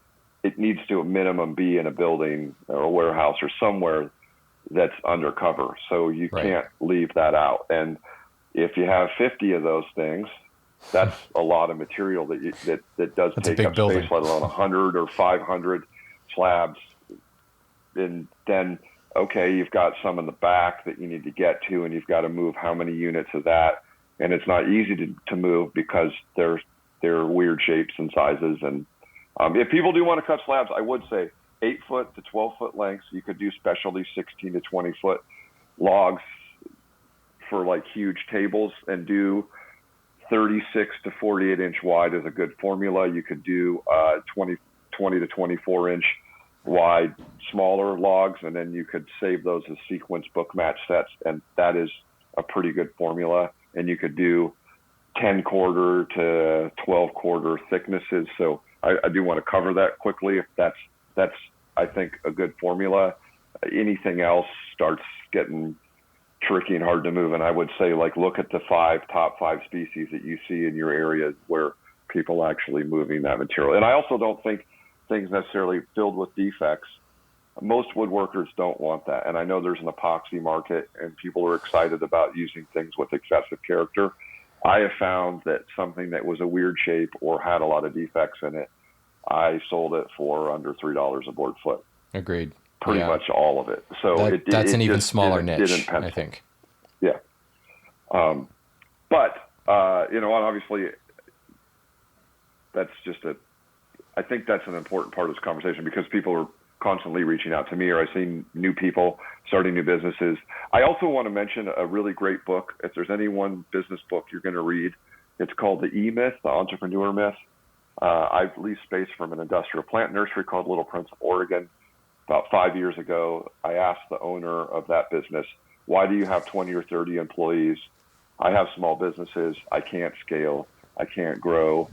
Speaker 3: it needs to a minimum be in a building or a warehouse or somewhere that's undercover. So you can't leave that out. And if you have 50 of those things, that's a lot of material that does take up
Speaker 1: building.
Speaker 3: space, let alone 100 or 500 slabs. And then, okay, you've got some in the back that you need to get to, and you've got to move how many units of that. And it's not easy to move because they're weird shapes and sizes. And if people do want to cut slabs, I would say 8 foot to 12 foot lengths. You could do specialty 16 to 20 foot logs for like huge tables, and do 36 to 48 inch wide is a good formula. You could do 20 to 24 inch wide smaller logs, and then you could save those as sequence book match sets, and that is a pretty good formula. And you could do 10 quarter to 12 quarter thicknesses. So I do want to cover that quickly. If that's I think a good formula. Anything else starts getting tricky and hard to move. And I would say, like, look at the top five species that you see in your area where people actually moving that material. And I also don't think things necessarily filled with defects. Most woodworkers don't want that. And I know there's an epoxy market and people are excited about using things with excessive character. I have found that something that was a weird shape or had a lot of defects in it, I sold it for under $3 a board foot.
Speaker 1: Agreed.
Speaker 3: Pretty much all of it. So
Speaker 1: that's an even smaller niche, I think.
Speaker 3: Yeah. But obviously that's just I think that's an important part of this conversation, because people are constantly reaching out to me, or I've seen new people starting new businesses. I also want to mention a really great book. If there's any one business book you're going to read, it's called The E-Myth, The Entrepreneur Myth. I've leased space from an industrial plant nursery called Little Prince of Oregon. About 5 years ago, I asked the owner of that business, why do you have 20 or 30 employees? I have small businesses. I can't scale. I can't grow.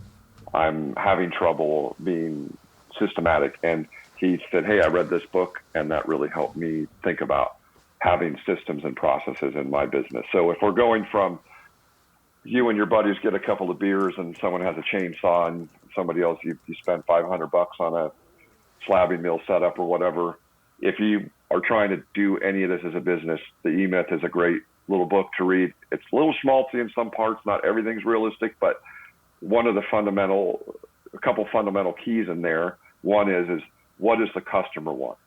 Speaker 3: I'm having trouble being systematic. And he said, hey, I read this book, and that really helped me think about having systems and processes in my business. So if we're going from you and your buddies get a couple of beers and someone has a chainsaw, and somebody else, you spend $500 on a slabbing mill setup or whatever. If you are trying to do any of this as a business, the E-Myth is a great little book to read. It's a little schmaltzy in some parts. Not everything's realistic, but a couple fundamental keys in there. One is what does the customer want?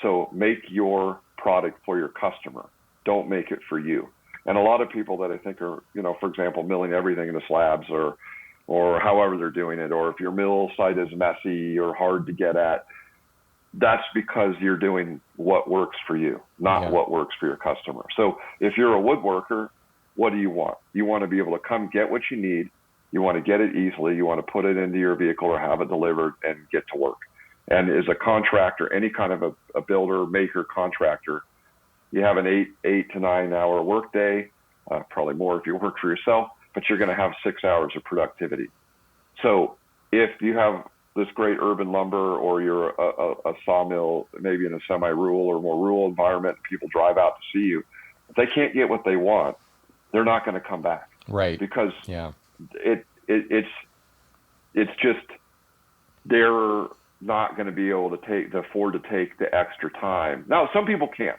Speaker 3: So make your product for your customer. Don't make it for you. And a lot of people that I think are, for example, milling everything into slabs or however they're doing it, or if your mill site is messy or hard to get at, that's because you're doing what works for you, not what works for your customer. So if you're a woodworker, what do you want? You want to be able to come get what you need. You want to get it easily. You want to put it into your vehicle or have it delivered and get to work. And as a contractor, any kind of a builder, maker, contractor, you have an 8 to 9 hour workday, probably more if you work for yourself, but you're going to have 6 hours of productivity. So if you have this great urban lumber, or you're a sawmill, maybe in a semi-rural or more rural environment, people drive out to see you, if they can't get what they want, they're not going to come back.
Speaker 1: Right.
Speaker 3: Because it's just, they're not going to be able to afford to take the extra time. Now, some people can't.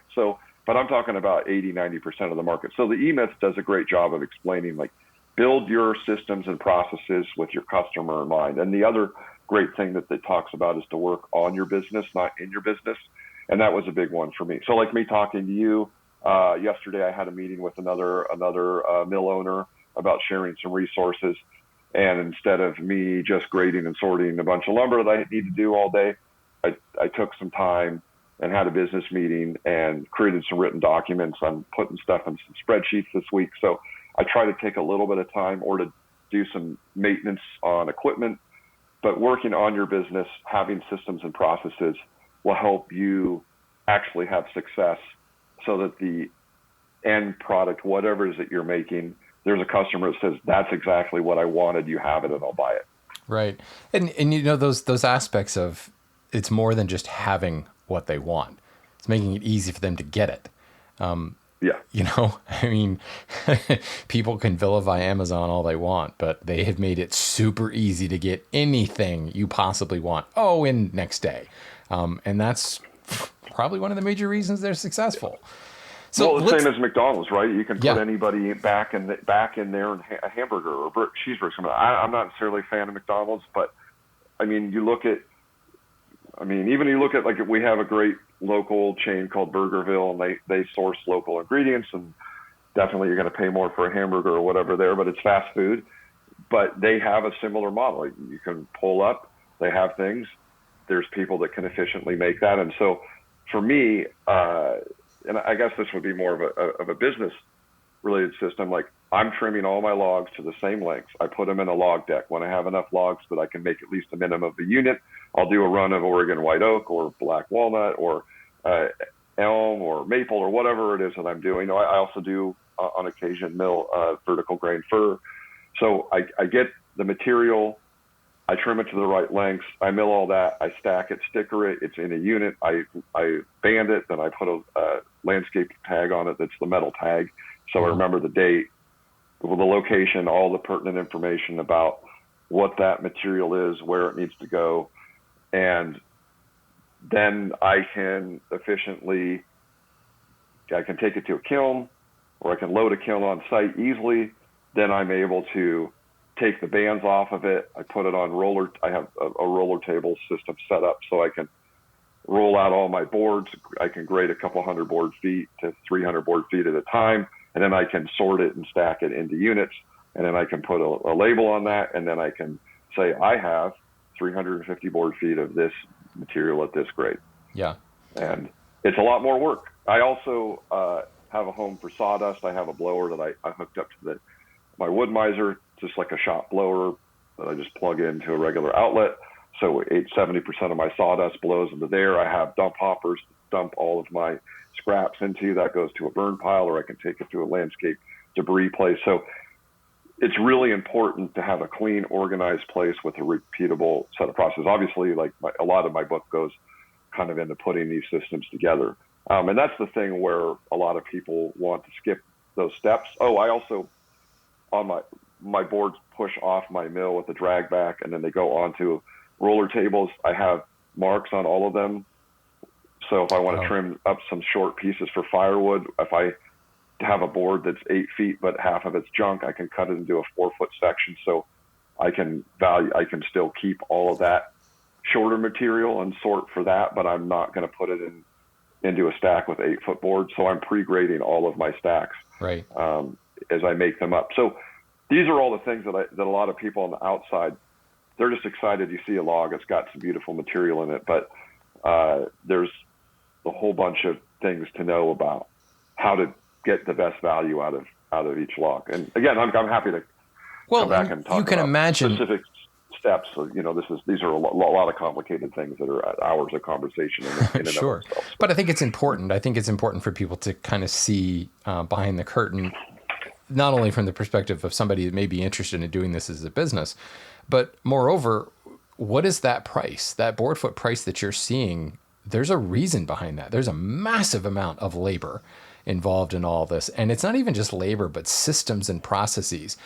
Speaker 3: But I'm talking about 80, 90% of the market. So the E-Myth does a great job of explaining, like, build your systems and processes with your customer in mind. And the other great thing that it talks about is to work on your business, not in your business. And that was a big one for me. So like me talking to you, yesterday I had a meeting with another mill owner about sharing some resources. And instead of me just grading and sorting a bunch of lumber that I need to do all day, I took some time and had a business meeting and created some written documents. I'm putting stuff in some spreadsheets this week. So I try to take a little bit of time or to do some maintenance on equipment, but working on your business, having systems and processes will help you actually have success so that the end product, whatever it is that you're making, there's a customer that says, that's exactly what I wanted. You have it and I'll buy it.
Speaker 1: Right. And you know, those aspects of it's more than just having what they want. It's making it easy for them to get it.
Speaker 3: Yeah.
Speaker 1: You know, I mean, people can vilify Amazon all they want, but they have made it super easy to get anything you possibly want. Oh, in next day. And that's probably one of the major reasons they're successful. So
Speaker 3: well, the same as McDonald's, right? You can put anybody back in there in a hamburger or cheeseburger. I'm not necessarily a fan of McDonald's, but I mean, even you look at, like, we have a great local chain called Burgerville, and they source local ingredients, and definitely you're going to pay more for a hamburger or whatever there, but it's fast food. But they have a similar model. You can pull up, they have things. There's people that can efficiently make that. And so for me, and I guess this would be more of a business related system. Like, I'm trimming all my logs to the same lengths. I put them in a log deck. When I have enough logs that I can make at least a minimum of a unit, I'll do a run of Oregon white oak or black walnut or elm or maple or whatever it is that I'm doing. I also do on occasion mill vertical grain fir. So I get the material, I trim it to the right lengths, I mill all that, I stack it, sticker it, it's in a unit, I band it, then I put a landscape tag on it that's the metal tag. So I remember the date, the location, all the pertinent information about what that material is, where it needs to go. And then I can efficiently, I can take it to a kiln, or I can load a kiln on site easily. Then I'm able to take the bands off of it. I put it on roller. I have a roller table system set up so I can roll out all my boards. I can grade a couple hundred board feet to 300 board feet at a time. And then I can sort it and stack it into units. And then I can put a label on that. And then I can say, I have 350 board feet of this material at this grade.
Speaker 1: Yeah.
Speaker 3: And it's a lot more work. I also have a home for sawdust. I have a blower that I hooked up to my wood miser, just like a shop blower that I just plug into a regular outlet. So 70% of my sawdust blows into there. I have dump hoppers to dump all of my scraps into. That goes to a burn pile, or I can take it to a landscape debris place. So it's really important to have a clean, organized place with a repeatable set of processes. Obviously, like a lot of my book goes kind of into putting these systems together. And that's the thing where a lot of people want to skip those steps. Oh, I also, on my boards push off my mill with a drag back, and then they go onto roller tables. I have marks on all of them. So if I want to trim up some short pieces for firewood, if I have a board that's 8 feet, but half of it's junk, I can cut it into a 4-foot section. So I can still keep all of that shorter material and sort for that, but I'm not going to put it into a stack with 8-foot boards. So I'm pre-grading all of my stacks
Speaker 1: right.
Speaker 3: As I make them up. So these are all the things that a lot of people on the outside, they're just excited. You see a log, it's got some beautiful material in it, but there's a whole bunch of things to know about how to get the best value out of each log. And again, I'm happy to come back and talk about specific steps. So, these are a lot of complicated things that are hours of conversation in
Speaker 1: sure. But I think it's important. I think it's important for people to kind of see behind the curtain, not only from the perspective of somebody that may be interested in doing this as a business, but moreover, what is that price, that board foot price that you're seeing? There's a reason behind that. There's a massive amount of labor involved in all this. And it's not even just labor, but systems and processes.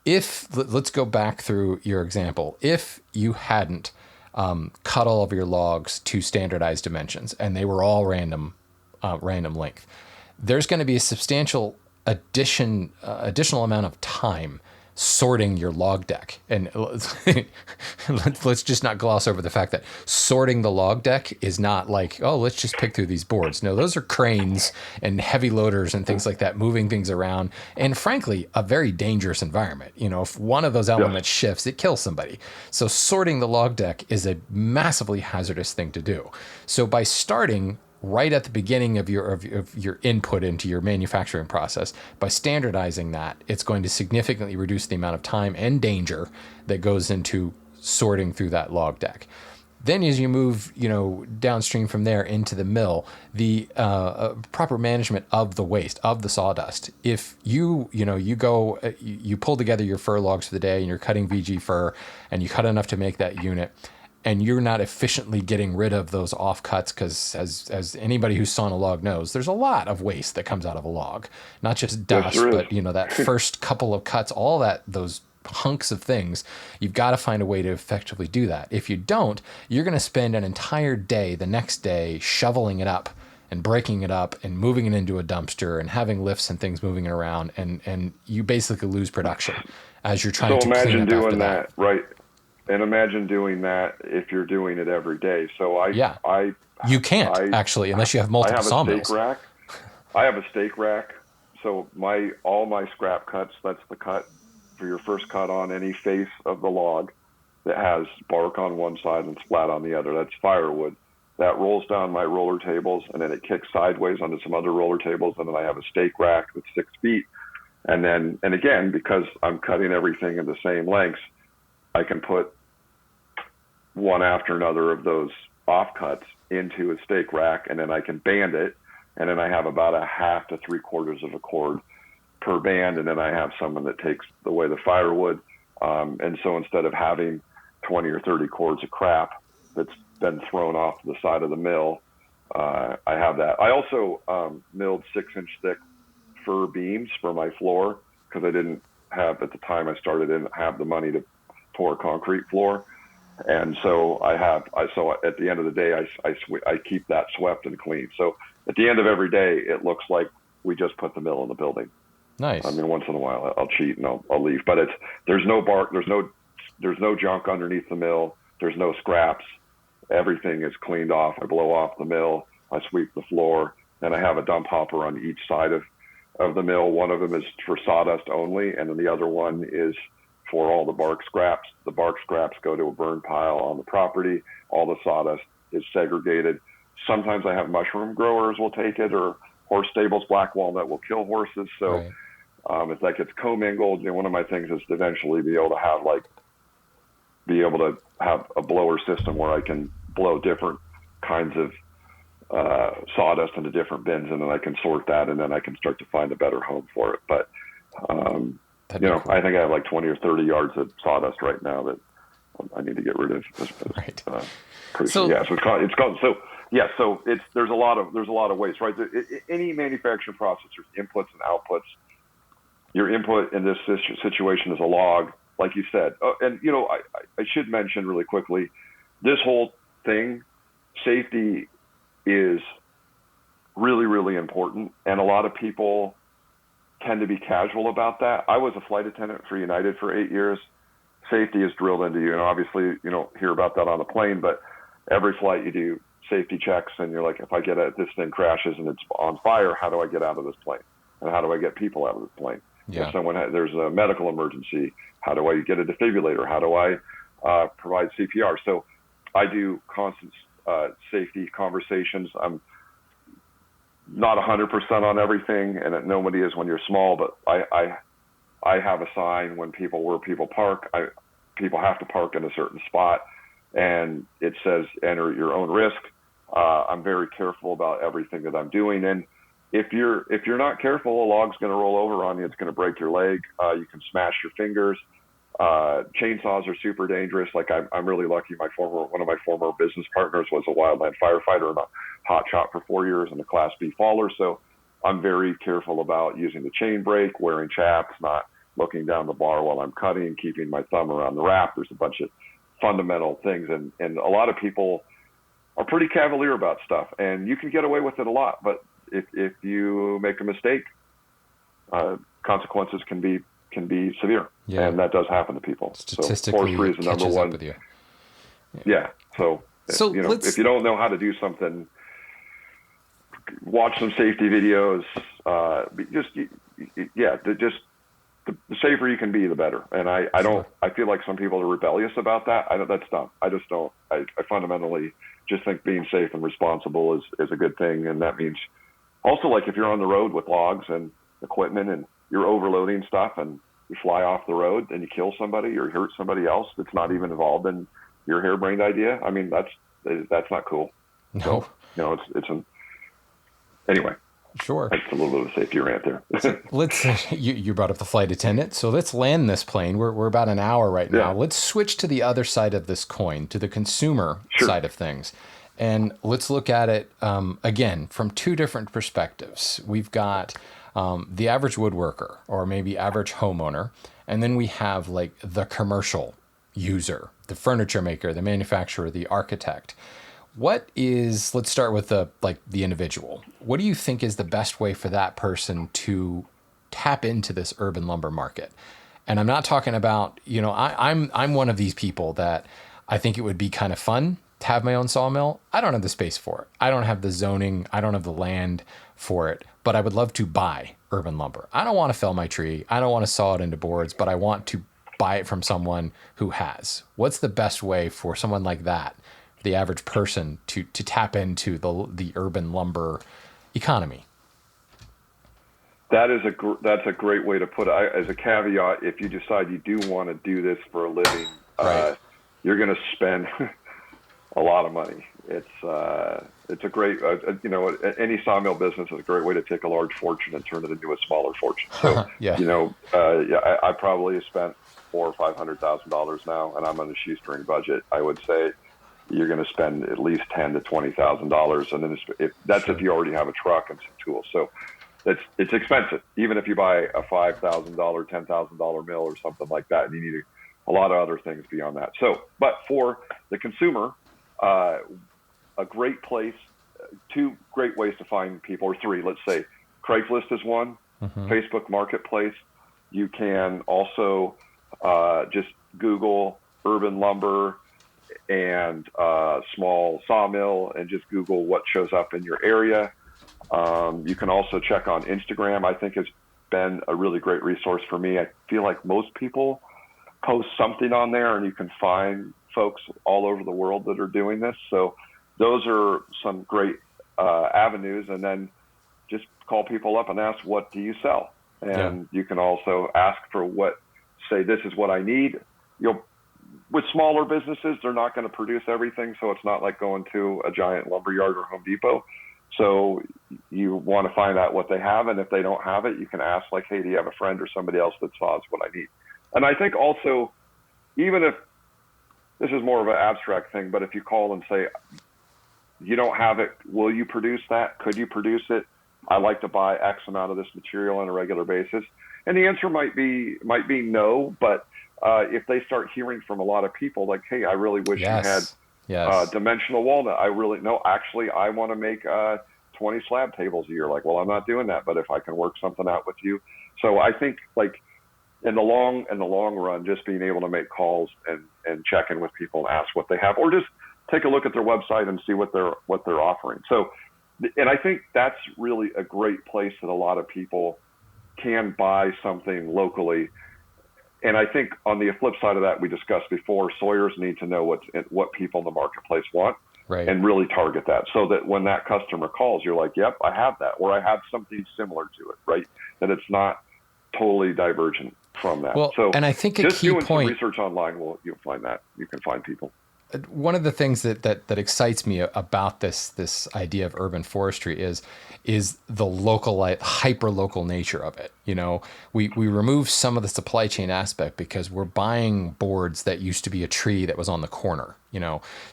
Speaker 1: Let's go back through your example. If you hadn't cut all of your logs to standardized dimensions and they were all random length, there's going to be a substantial additional amount of time sorting your log deck. And let's just not gloss over the fact that sorting the log deck is not like, oh, let's just pick through these boards. No, those are cranes and heavy loaders and things like that, moving things around. And frankly, a very dangerous environment. If one of those elements shifts, it kills somebody. So sorting the log deck is a massively hazardous thing to do. So by starting right at the beginning of your input into your manufacturing process, by standardizing that, it's going to significantly reduce the amount of time and danger that goes into sorting through that log deck. Then as you move, downstream from there into the mill, the proper management of the waste, of the sawdust. If you pull together your fir logs for the day and you're cutting VG fir and you cut enough to make that unit, and you're not efficiently getting rid of those offcuts, because as anybody who's sawn a log knows, there's a lot of waste that comes out of a log, not just dust, but that first couple of cuts, all those hunks of things, you've got to find a way to effectively do that. If you don't, you're going to spend an entire day the next day shoveling it up and breaking it up and moving it into a dumpster and having lifts and things moving it around, and you basically lose production as you're trying to clean up after that.
Speaker 3: So imagine doing that, right? And imagine doing that if you're doing it every day. So you can't actually, unless you have multiple sawmills. I have a stake rack. So all my scrap cuts, that's the cut for your first cut on any face of the log that has bark on one side and splat on the other. That's firewood. That rolls down my roller tables, and then it kicks sideways onto some other roller tables, and then I have a stake rack that's 6 feet. And again, because I'm cutting everything in the same lengths, I can put one after another of those offcuts into a stake rack, and then I can band it, and then I have about a half to 3/4 of a cord per band, and then I have someone that takes away the firewood. And so instead of having 20 or 30 cords of crap that's been thrown off the side of the mill, I have that. I also milled 6-inch thick fir beams for my floor, because I didn't have, at the time I started, didn't have the money to pour a concrete floor. And so so at the end of the day, I keep that swept and clean. So at the end of every day, it looks like we just put the mill in the building.
Speaker 1: Nice.
Speaker 3: I mean, once in a while I'll cheat and I'll leave, but there's no bark, there's no junk underneath the mill. There's no scraps. Everything is cleaned off. I blow off the mill. I sweep the floor, and I have a dump hopper on each side of the mill. One of them is for sawdust only, and then the other one is for all the bark scraps. The bark scraps go to a burn pile on the property. All the sawdust is segregated. Sometimes I have mushroom growers will take it, or horse stables, black walnut will kill horses. So if that gets commingled, one of my things is to eventually be able to have a blower system where I can blow different kinds of sawdust into different bins, and then I can sort that, and then I can start to find a better home for it. But cool. I think I have like 20 or 30 yards of sawdust right now that I need to get rid of.
Speaker 1: Right.
Speaker 3: So there's a lot of waste, right? Any manufacturing process, there's inputs and outputs. Your input in this situation is a log, like you said. I should mention really quickly, this whole thing, safety is really, really important, and a lot of people tend to be casual about that. I was a flight attendant for United for 8 years. Safety is drilled into you, and obviously you don't hear about that on the plane, but every flight you do safety checks, and you're like, if I get this thing crashes and it's on fire, how do I get out of this plane? And how do I get people out of this plane?
Speaker 1: Yeah.
Speaker 3: If there's a medical emergency, how do I get a defibrillator? How do I provide CPR? So I do constant safety conversations. I'm not 100% on everything, and nobody is when you're small, but I have a sign where people park. People have to park in a certain spot, and it says enter your own risk. I'm very careful about everything that I'm doing, and if you're not careful, a log's going to roll over on you. It's going to break your leg. You can smash your fingers. Chainsaws are super dangerous. Like I'm really lucky. One of my former business partners was a wildland firefighter and a hot shot for 4 years and a Class B faller. So I'm very careful about using the chain brake, wearing chaps, not looking down the bar while I'm cutting, keeping my thumb around the wrap. There's a bunch of fundamental things, and a lot of people are pretty cavalier about stuff, and you can get away with it a lot. But if you make a mistake, consequences can be can be severe, and that does happen to people.
Speaker 1: Statistically,
Speaker 3: so forestry is the number one.
Speaker 1: Up with you.
Speaker 3: Yeah. So if you don't know how to do something, watch some safety videos. The safer you can be, the better. And I feel like some people are rebellious about that. That's dumb. I just don't. I fundamentally just think being safe and responsible is a good thing. And that means also, like, if you're on the road with logs and equipment and you're overloading stuff and you fly off the road and you kill somebody or hurt somebody else that's not even involved in your harebrained idea. I mean, that's not cool.
Speaker 1: No.
Speaker 3: So, anyway.
Speaker 1: Sure.
Speaker 3: That's a little bit of a safety rant there.
Speaker 1: Let's. You brought up the flight attendant, so let's land this plane. We're about an hour right now. Let's switch to the other side of this coin, to the consumer side of things, and let's look at it again from two different perspectives. We've got the average woodworker, or maybe average homeowner, and then we have like the commercial user, the furniture maker, the manufacturer, the architect. Let's start with the individual. What do you think is the best way for that person to tap into this urban lumber market? And I'm not talking about, I'm one of these people that I think it would be kind of fun to have my own sawmill. I don't have the space for it. I don't have the zoning. I don't have the land for it, but I would love to buy urban lumber. I don't want to fell my tree. I don't want to saw it into boards, but I want to buy it from someone who has. What's the best way for someone like that, the average person, to tap into the urban lumber economy?
Speaker 3: That's a great way to put it. As a caveat, if you decide you do want to do this for a living, you're going to spend a lot of money. It's a great, any sawmill business is a great way to take a large fortune and turn it into a smaller fortune. So, I probably have spent $400,000 or $500,000 now, and I'm on a shoestring budget. I would say you're going to spend at least $10,000 to $20,000, and then if you already have a truck and some tools. So it's expensive, even if you buy a $5,000, $10,000 mill or something like that, and you need a lot of other things beyond that. So, but for the consumer, a great place, two great ways to find people, or three, let's say. Craigslist is one, Facebook Marketplace. You can also just Google urban lumber and small sawmill and just Google what shows up in your area. You can also check on Instagram. I think has been a really great resource for me. I feel like most people post something on there, and you can find folks all over the world that are doing this. So those are some great avenues. And then just call people up and ask, what do you sell? And you can also ask for say, this is what I need. With smaller businesses, they're not going to produce everything. So it's not like going to a giant lumberyard or Home Depot. So you want to find out what they have. And if they don't have it, you can ask, like, hey, do you have a friend or somebody else that saws what I need? And I think also, even if this is more of an abstract thing, but if you call and say, you don't have it, will you produce that? Could you produce it? I like to buy X amount of this material on a regular basis. And the answer might be no, but if they start hearing from a lot of people, like, hey, I really wish you had dimensional walnut. I want to make 20 slab tables a year. Like, well, I'm not doing that, but if I can work something out with you. So I think, like, in the long run, just being able to make calls and check in with people and ask what they have, or just take a look at their website and see what they're offering. So, and I think that's really a great place that a lot of people can buy something locally. And I think on the flip side of that, we discussed before, sawyers need to know what people in the marketplace want, and really target that, so that when that customer calls, you're like, yep, I have that, or I have something similar to it, right? That it's not totally divergent from that.
Speaker 1: Well,
Speaker 3: so,
Speaker 1: and I think
Speaker 3: just doing some research online, you'll find that you can find people.
Speaker 1: One of the things that excites me about this idea of urban forestry is the hyper local nature of it. We remove some of the supply chain aspect because we're buying boards that used to be a tree that was on the corner,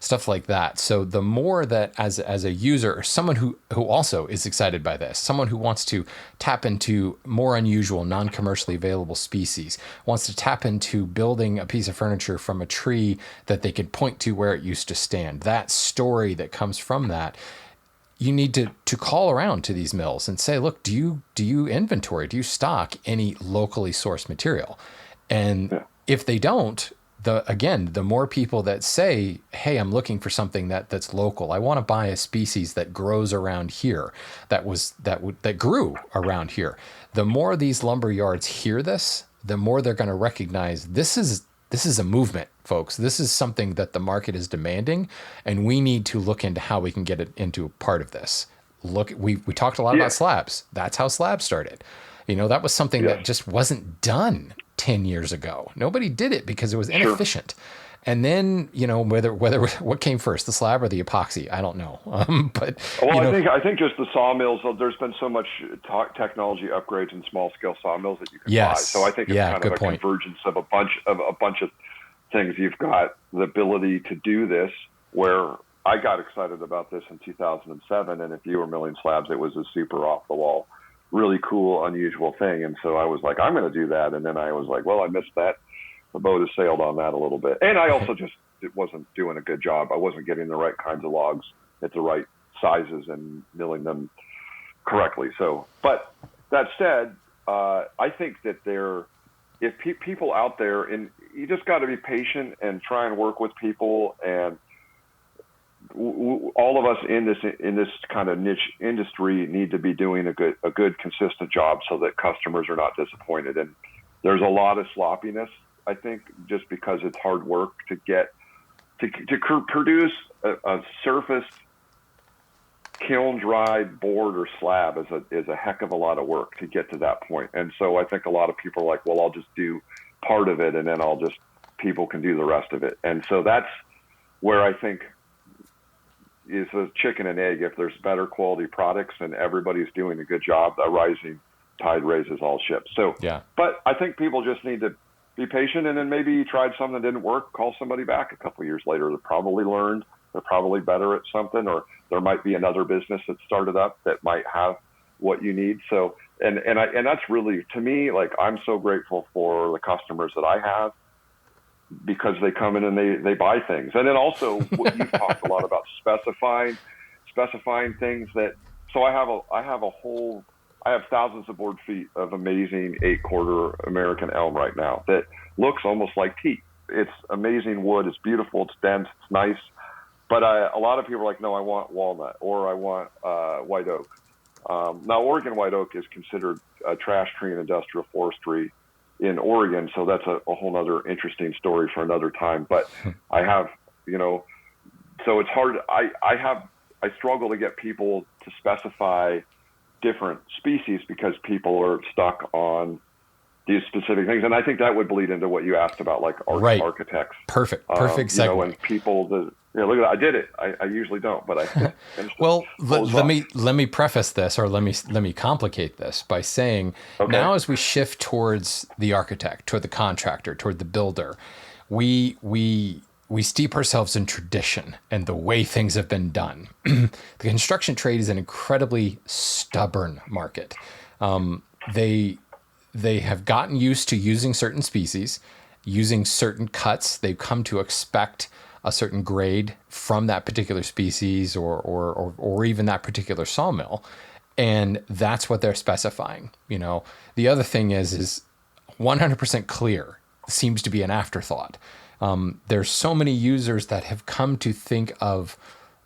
Speaker 1: stuff like that. So the more that as a user, or someone who also is excited by this, someone who wants to tap into more unusual, non-commercially available species, wants to tap into building a piece of furniture from a tree that they could point to where it used to stand, that story that comes from that, you need to call around to these mills and say, look, do you inventory, do you stock any locally sourced material? And if they don't, the more people that say, hey, I'm looking for something that's local. I want to buy a species that grows around here, that grew around here. The more these lumber yards hear this, the more they're going to recognize this is a movement, folks. This is something that the market is demanding, and we need to look into how we can get it into part of this. Look, we talked a lot about slabs. That's how slabs started. That was something that just wasn't done 10 years ago. Nobody did it because it was inefficient. And then, whether what came first, the slab or the epoxy, I don't know.
Speaker 3: I think just the sawmills. There's been so much technology upgrades in small scale sawmills that you can buy. So I think it's kind of a convergence of a bunch of things. You've got the ability to do this, where I got excited about this in 2007, and if you were milling slabs, it was a super off the wall, really cool, unusual thing. And so I was like, I'm going to do that. And then I was like, well, I missed that. The boat has sailed on that a little bit. And I also it wasn't doing a good job. I wasn't getting the right kinds of logs at the right sizes and milling them correctly. So, but that said, I think that if people out there, and you just got to be patient and try and work with people, and all of us in this kind of niche industry need to be doing a good consistent job so that customers are not disappointed. And there's a lot of sloppiness, I think, just because it's hard work to get to produce a surfaced kiln dried board or slab is a heck of a lot of work to get to that point. And so I think a lot of people are like, well, I'll just do part of it and then people can do the rest of it. And so that's where I think is a chicken and egg. If there's better quality products and everybody's doing a good job, a rising tide raises all ships. So, but I think people just need to be patient, and then maybe you tried something that didn't work, call somebody back a couple of years later. They probably learned, they're probably better at something, or there might be another business that started up that might have what you need. So, and that's really, to me, like, I'm so grateful for the customers that I have, because they come in and they buy things. And then also what you've talked a lot about, specifying things that, so I have thousands of board feet of amazing 8-quarter American elm right now that looks almost like teak. It's amazing wood. It's beautiful. It's dense. It's nice. But a lot of people are like, no, I want walnut, or I want white oak. Now, Oregon white oak is considered a trash tree in industrial forestry in Oregon, so that's a whole other interesting story for another time. But I have, so it's hard. I struggle to get people to specify different species because people are stuck on these specific things. And I think that would bleed into what you asked about, like architects.
Speaker 1: Perfect segue.
Speaker 3: When people, look at that, I did it. I usually don't, but I
Speaker 1: well, let me preface this, or let me complicate this by saying, now as we shift towards the architect, toward the contractor, toward the builder, we steep ourselves in tradition and the way things have been done. The construction trade is an incredibly stubborn market. They have gotten used to using certain species, using certain cuts. They've come to expect a certain grade from that particular species or even that particular sawmill. And that's what they're specifying. The other thing is 100% clear seems to be an afterthought. There's so many users that have come to think of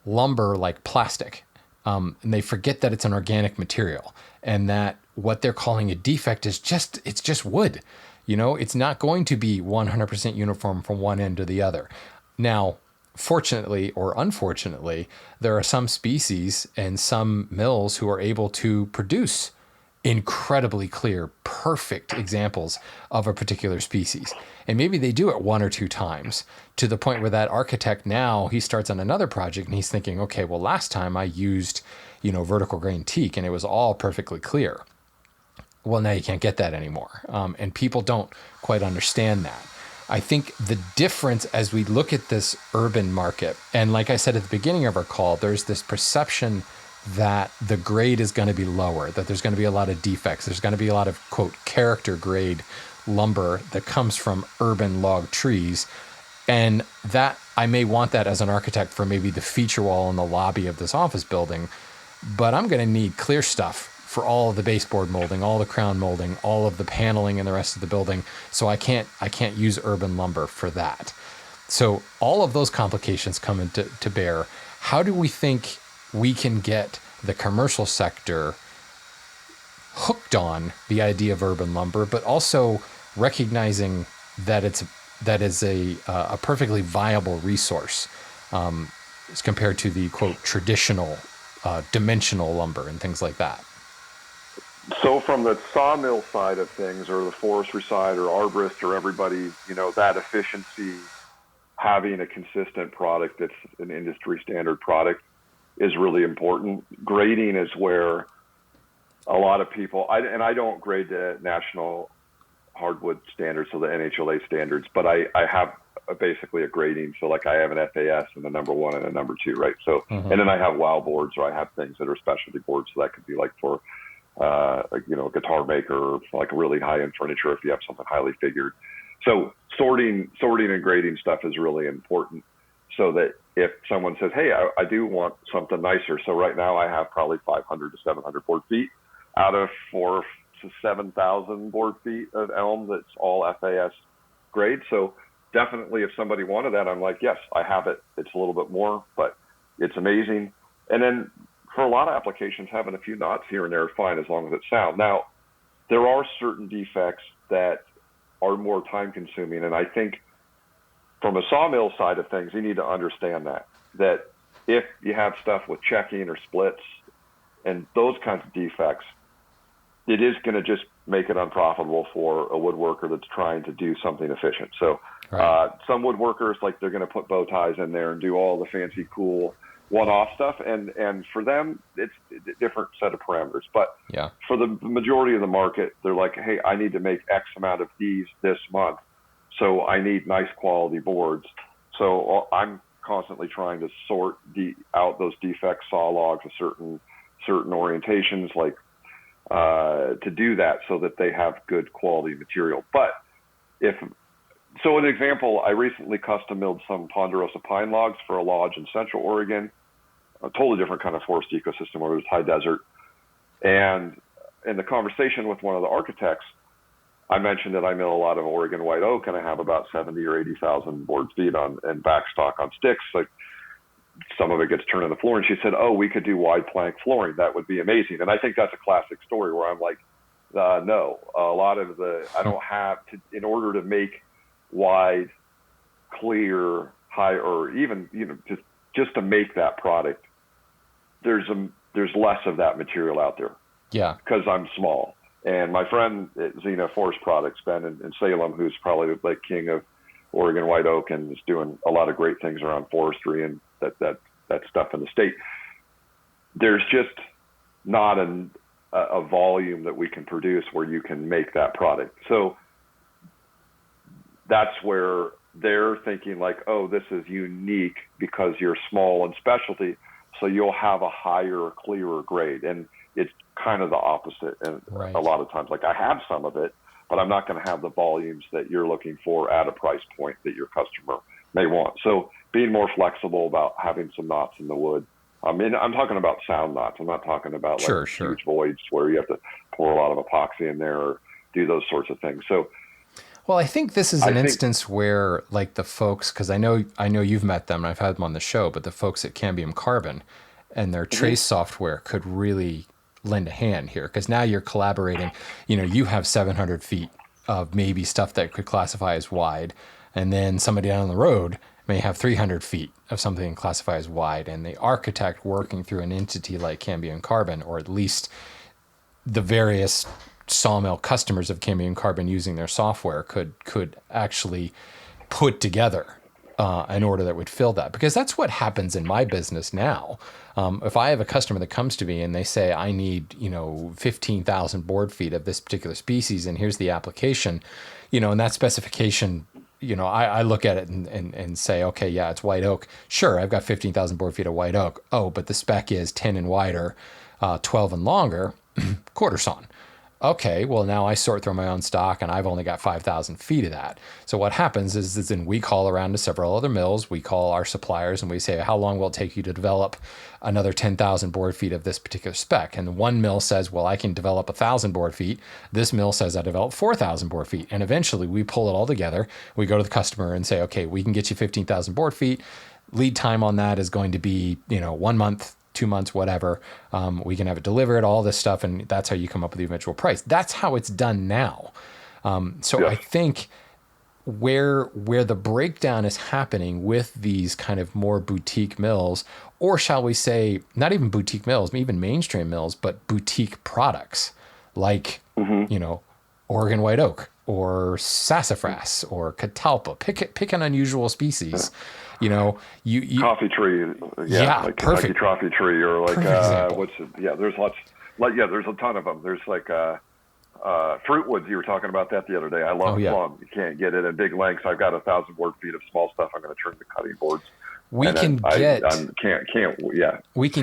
Speaker 1: lumber like plastic, and they forget that it's an organic material, and that what they're calling a defect is it's just wood. It's not going to be 100% uniform from one end to the other. Now, fortunately or unfortunately, there are some species and some mills who are able to produce incredibly clear, perfect examples of a particular species. And maybe they do it one or two times, to the point where that architect, now he starts on another project and he's thinking, okay, well, last time I used, vertical grain teak and it was all perfectly clear. Well, now you can't get that anymore. And people don't quite understand that. I think the difference as we look at this urban market, and like I said at the beginning of our call, there's this perception that the grade is going to be lower, that there's going to be a lot of defects. There's going to be a lot of, quote, character grade lumber that comes from urban log trees. And that I may want that as an architect for maybe the feature wall in the lobby of this office building. but I'm going to need clear stuff for all of the baseboard molding, all the crown molding, all of the paneling and the rest of the building. So I can't use urban lumber for that. So all of those complications come into bear. How do we think we can get the commercial sector hooked on the idea of urban lumber, but also recognizing that that is a perfectly viable resource as compared to the quote traditional dimensional lumber and things like that?
Speaker 3: So from the sawmill side of things, or the forestry side, or arborist, or everybody, that efficiency, having a consistent product that's an industry standard product is really important. Grading is where a lot of people, I don't grade the national hardwood standards, so the NHLA standards, but I have basically a grading. So like I have an FAS and a number 1 and a number 2, right? So, and then I have WOW boards, or I have things that are specialty boards. So that could be like for, a guitar maker, or like really high-end furniture if you have something highly figured. So sorting and grading stuff is really important, so that if someone says, hey, I do want something nicer. So right now I have probably 500 to 700 board feet out of 4,000 to 7,000 board feet of elm that's all FAS grade. So definitely if somebody wanted that, I'm like, yes, I have it. It's a little bit more, but it's amazing. And then for a lot of applications, having a few knots here and there is fine, as long as it's sound. Now, there are certain defects that are more time consuming. And I think from a sawmill side of things, you need to understand that if you have stuff with checking or splits and those kinds of defects, it is going to just make it unprofitable for a woodworker that's trying to do something efficient. So some woodworkers, like, they're going to put bow ties in there and do all the fancy, cool one-off stuff. And for them, it's a different set of parameters. But for the majority of the market, they're like, hey, I need to make X amount of these this month, so I need nice quality boards. So I'm constantly trying to sort out those defect saw logs of certain orientations, like to do that so that they have good quality material. But an example, I recently custom milled some ponderosa pine logs for a lodge in Central Oregon, a totally different kind of forest ecosystem where there's high desert. And in the conversation with one of the architects, I mentioned that I mill a lot of Oregon white oak, and I have about 70 or 80,000 board feet and backstock on sticks. Like, some of it gets turned into floor. And she said, oh, we could do wide plank flooring. That would be amazing. And I think that's a classic story where I'm like, no, a lot of I don't have to, in order to make wide, clear, high, or even, just to make that product, there's less of that material out there. Yeah. Because I'm small. And my friend at Xena Forest Products, Ben in Salem, who's probably the king of Oregon white oak and is doing a lot of great things around forestry and that stuff in the state, there's just not a volume that we can produce where you can make that product. So that's where they're thinking like, oh, this is unique because you're small and specialty, so you'll have a higher, clearer grade. And it's kind of the opposite. And a lot of times, like, I have some of it, but I'm not going to have the volumes that you're looking for at a price point that your customer may want. So being more flexible about having some knots in the wood. I mean, I'm talking about sound knots. I'm not talking about huge voids where you have to pour a lot of epoxy in there or do those sorts of things. So,
Speaker 1: well, I think this is an instance where, like, the folks, because I know you've met them and I've had them on the show, but the folks at Cambium Carbon and their trace software could really lend a hand here, because now you're collaborating. You have 700 feet of maybe stuff that could classify as wide, and then somebody down the road may have 300 feet of something classified as wide, and the architect working through an entity like Cambium Carbon, or at least the various sawmill customers of Cambium Carbon using their software, could actually put together an order that would fill that. Because that's what happens in my business now. If I have a customer that comes to me and they say, I need 15,000 board feet of this particular species, and here's the application, and that specification, I look at it and say, okay, yeah, it's white oak. Sure, I've got 15,000 board feet of white oak. Oh, but the spec is 10 and wider, 12 and longer, quarter sawn. Okay, well, now I sort through my own stock and I've only got 5,000 feet of that. So what happens is then we call around to several other mills, we call our suppliers and we say, how long will it take you to develop another 10,000 board feet of this particular spec? And one mill says, well, I can develop 1,000 board feet. This mill says I develop 4,000 board feet. And eventually we pull it all together. We go to the customer and say, okay, we can get you 15,000 board feet. Lead time on that is going to be, 1 month, 2 months, whatever. We can have it delivered, all this stuff, and that's how you come up with the eventual price. That's how it's done now. So I think where the breakdown is happening with these kind of more boutique mills, or shall we say, not even boutique mills, even mainstream mills, but boutique products like, Oregon white oak or sassafras or catalpa. Pick an unusual species. You
Speaker 3: coffee tree, like Kentucky
Speaker 1: perfect.
Speaker 3: coffee tree, or like
Speaker 1: Perfect example.
Speaker 3: there's lots, there's a ton of them. There's like fruit woods. You were talking about that the other day. I love plum. You can't get it in big lengths. I've got 1,000 board feet of small stuff. I'm going to turn to cutting boards.
Speaker 1: We can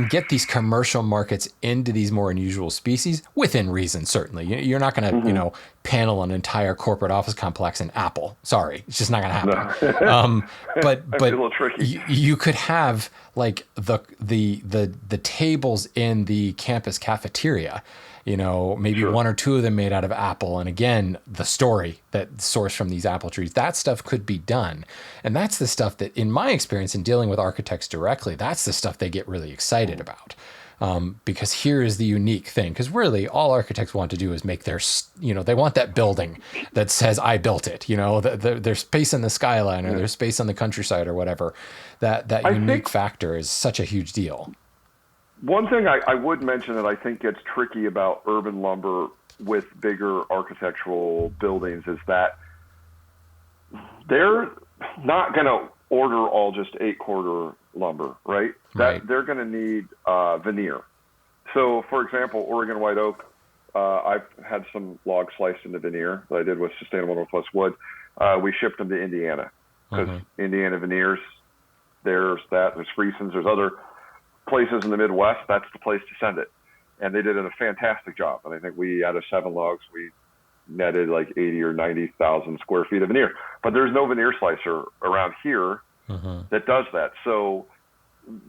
Speaker 1: get these commercial markets into these more unusual species within reason. Certainly, you're not going to panel an entire corporate office complex in apple. Sorry, it's just not going to happen.
Speaker 3: No.
Speaker 1: But
Speaker 3: a little tricky.
Speaker 1: You could have like the tables in the campus cafeteria. Maybe one or two of them made out of apple. And again, the story that sourced from these apple trees, that stuff could be done. And that's the stuff that, in my experience in dealing with architects directly, that's the stuff they get really excited about. Because here is the unique thing. Because really, all architects want to do is make their, they want that building that says, I built it. There's space in the skyline or there's space on the countryside or whatever. That unique factor is such a huge deal.
Speaker 3: One thing I would mention that I think gets tricky about urban lumber with bigger architectural buildings is that they're not going to order all just 8-quarter lumber, right? That they're going to need veneer. So, for example, Oregon white oak, I've had some logs sliced into veneer that I did with Sustainable Northwest Wood. We shipped them to Indiana because Indiana veneers, there's Friesens, there's other places in the Midwest, that's the place to send it. And they did a fantastic job. And I think out of 7 logs, we netted like 80 or 90,000 square feet of veneer. But there's no veneer slicer around here that does that. So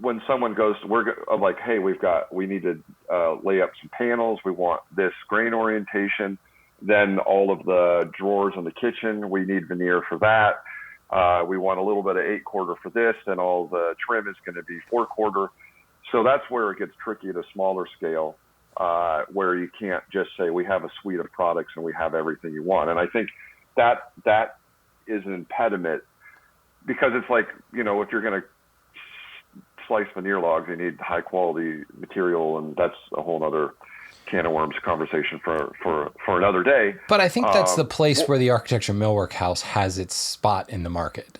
Speaker 3: when someone goes, we're like, hey, we need to lay up some panels. We want this grain orientation. Then all of the drawers in the kitchen, we need veneer for that. We want a little bit of 8-quarter for this. And all the trim is going to be 4-quarter. So that's where it gets tricky at a smaller scale, where you can't just say we have a suite of products and we have everything you want. And I think that is an impediment because it's like, if you're going to slice veneer logs, you need high quality material, and that's a whole other can of worms conversation for another day.
Speaker 1: But I think that's the place where the Architecture Millwork House has its spot in the market.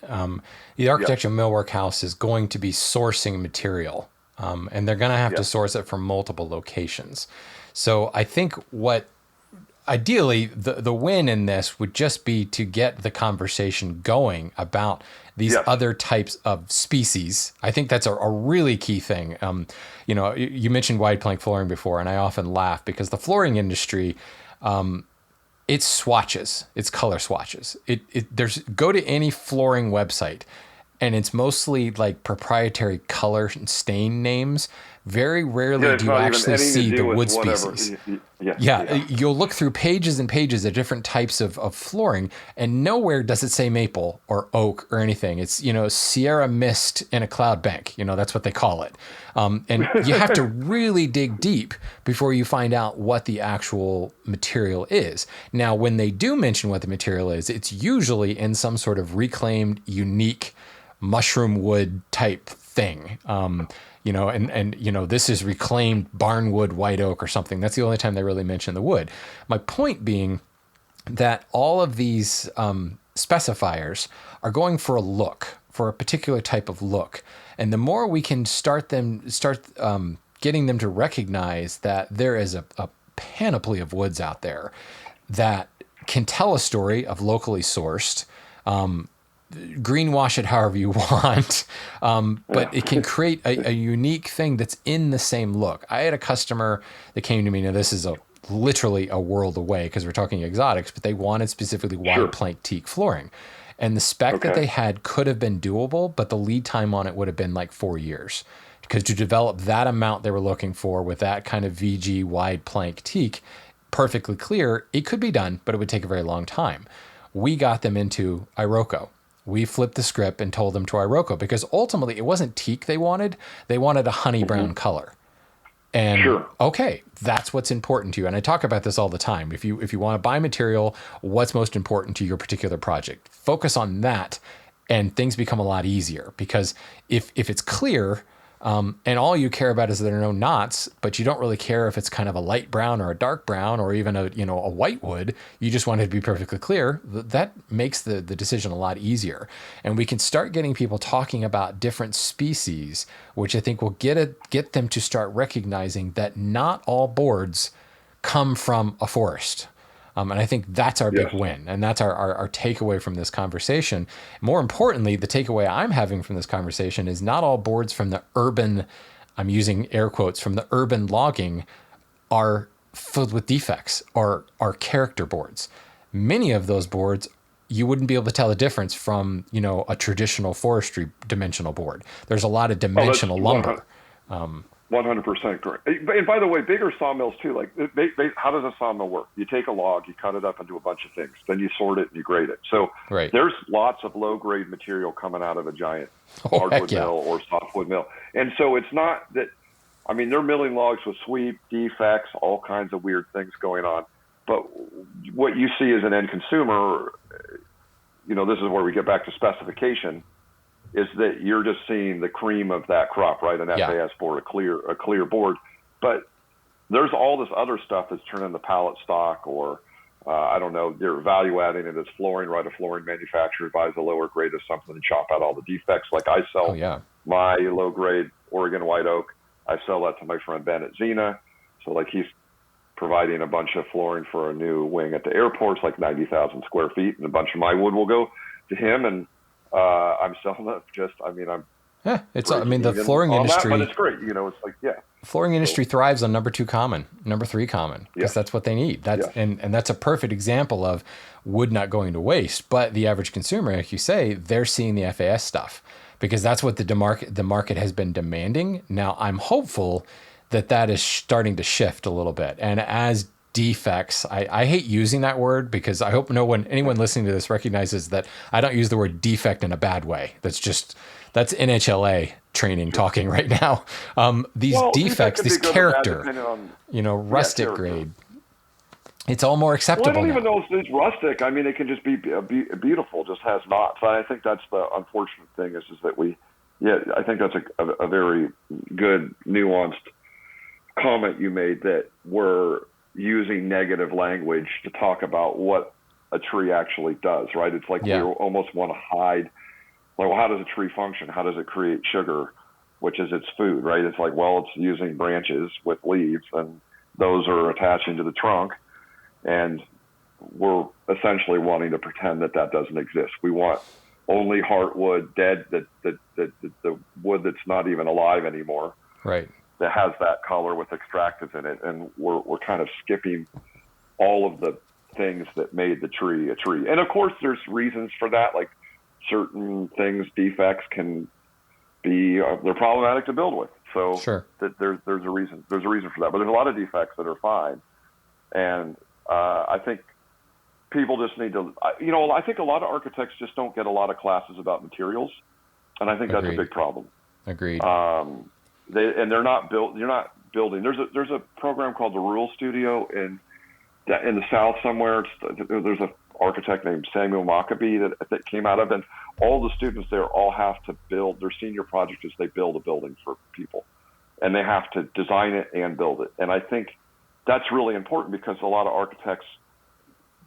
Speaker 1: The Architecture Millwork House is going to be sourcing material. And they're going to have to source it from multiple locations. So I think ideally, the win in this would just be to get the conversation going about these other types of species. I think that's a really key thing. You mentioned wide plank flooring before, and I often laugh because the flooring industry, it's swatches, it's color swatches. Go to any flooring website, and it's mostly like proprietary color and stain names. Very rarely do you actually see the wood species. You'll look through pages and pages of different types of flooring, and nowhere does it say maple or oak or anything. It's, Sierra mist in a cloud bank. That's what they call it. And you have to really dig deep before you find out what the actual material is. Now, when they do mention what the material is, it's usually in some sort of reclaimed, unique mushroom wood type thing. This is reclaimed barnwood white oak or something. That's the only time they really mention the wood. My point being that all of these specifiers are going for a particular type of look. And the more we can start getting them to recognize that there is a panoply of woods out there that can tell a story of locally sourced, greenwash it however you want, but it can create a unique thing that's in the same look. I had a customer that came to me. Now, this is literally a world away because we're talking exotics, but they wanted specifically wide plank teak flooring. And the spec that they had could have been doable, but the lead time on it would have been like 4 years. Because to develop that amount they were looking for with that kind of VG wide plank teak, perfectly clear, it could be done, but it would take a very long time. We got them into Iroko. We flipped the script and told them to Iroko because ultimately it wasn't teak they wanted. They wanted a honey brown color. And okay, that's what's important to you. And I talk about this all the time. If you want to buy material, what's most important to your particular project? Focus on that, and things become a lot easier. Because if it's clear, and all you care about is that there are no knots, but you don't really care if it's kind of a light brown or a dark brown or even a white wood. You just want it to be perfectly clear. That makes the decision a lot easier. And we can start getting people talking about different species, which I think will get them to start recognizing that not all boards come from a forest. And I think that's our big win. And that's our takeaway from this conversation. More importantly, the takeaway I'm having from this conversation is not all boards from the urban, I'm using air quotes, from the urban logging are filled with defects or are character boards. Many of those boards, you wouldn't be able to tell the difference from, a traditional forestry dimensional board. There's a lot of dimensional lumber.
Speaker 3: 100% correct. And by the way, bigger sawmills too, like how does a sawmill work? You take a log, you cut it up into a bunch of things, then you sort it and you grade it. So there's lots of low grade material coming out of a giant hardwood mill or softwood mill. And so it's not that, they're milling logs with sweep, defects, all kinds of weird things going on. But what you see as an end consumer, this is where we get back to specification, is that you're just seeing the cream of that crop, right? An FAS board, a clear board. But there's all this other stuff that's turned into pallet stock or, they're value adding it as flooring, right? A flooring manufacturer buys a lower grade of something and chop out all the defects. Like I sell my low grade Oregon white oak. I sell that to my friend Ben at Xena. So like he's providing a bunch of flooring for a new wing at the airports, like 90,000 square feet. And a bunch of my wood will go to him, and I'm selling it
Speaker 1: the flooring industry,
Speaker 3: but it's great. It's like,
Speaker 1: flooring industry thrives on number 2 common, number 3 common, because that's what they need. And that's a perfect example of wood not going to waste. But the average consumer, like you say, they're seeing the FAS stuff because that's what the market has been demanding. Now I'm hopeful that is starting to shift a little bit. And as defects, I hate using that word because I hope anyone listening to this recognizes that I don't use the word defect in a bad way. That's NHLA training talking right now. These defects, this character, rustic grade, it's all more acceptable.
Speaker 3: I don't even know if it's rustic. It can just be beautiful, just has knots. I think that's the unfortunate thing is that I think that's a very good nuanced comment you made that we're using negative language to talk about what a tree actually does, right? It's like we almost want to hide, like, well, how does a tree function? How does it create sugar, which is its food, right? It's like, well, it's using branches with leaves, and those are attaching to the trunk, and we're essentially wanting to pretend that doesn't exist. We want only heartwood, dead, the wood that's not even alive anymore,
Speaker 1: right?
Speaker 3: That has that color with extractives in it, and we're kind of skipping all of the things that made the tree a tree. And of course, there's reasons for that. Like certain things, defects can be they're problematic to build with. So that there's a reason. There's a reason for that. But there's a lot of defects that are fine, and I think people just need to. I think a lot of architects just don't get a lot of classes about materials, and I think that's a big problem.
Speaker 1: Agreed.
Speaker 3: They're not built. You're not building. There's a program called the Rural Studio in the South somewhere. There's an architect named Samuel Maccabee that came out of, and all the students there all have to build. Their senior project is they build a building for people, and they have to design it and build it. And I think that's really important because a lot of architects,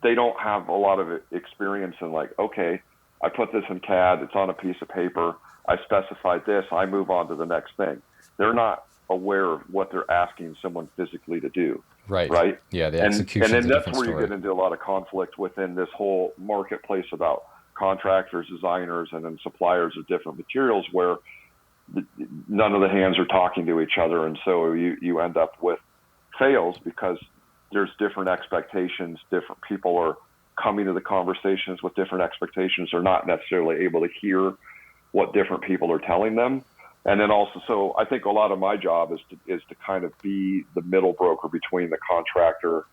Speaker 3: they don't have a lot of experience in like, okay, I put this in CAD. It's on a piece of paper. I specified this. I move on to the next thing. They're not aware of what they're asking someone physically to do. Right.
Speaker 1: Yeah. The execution.
Speaker 3: And then that's where you get into a lot of conflict within this whole marketplace about contractors, designers, and then suppliers of different materials where none of the hands are talking to each other. And so you end up with fails because there's different expectations. Different people are coming to the conversations with different expectations. They're not necessarily able to hear what different people are telling them. And then also, so I think a lot of my job is to kind of be the middle broker between the contractor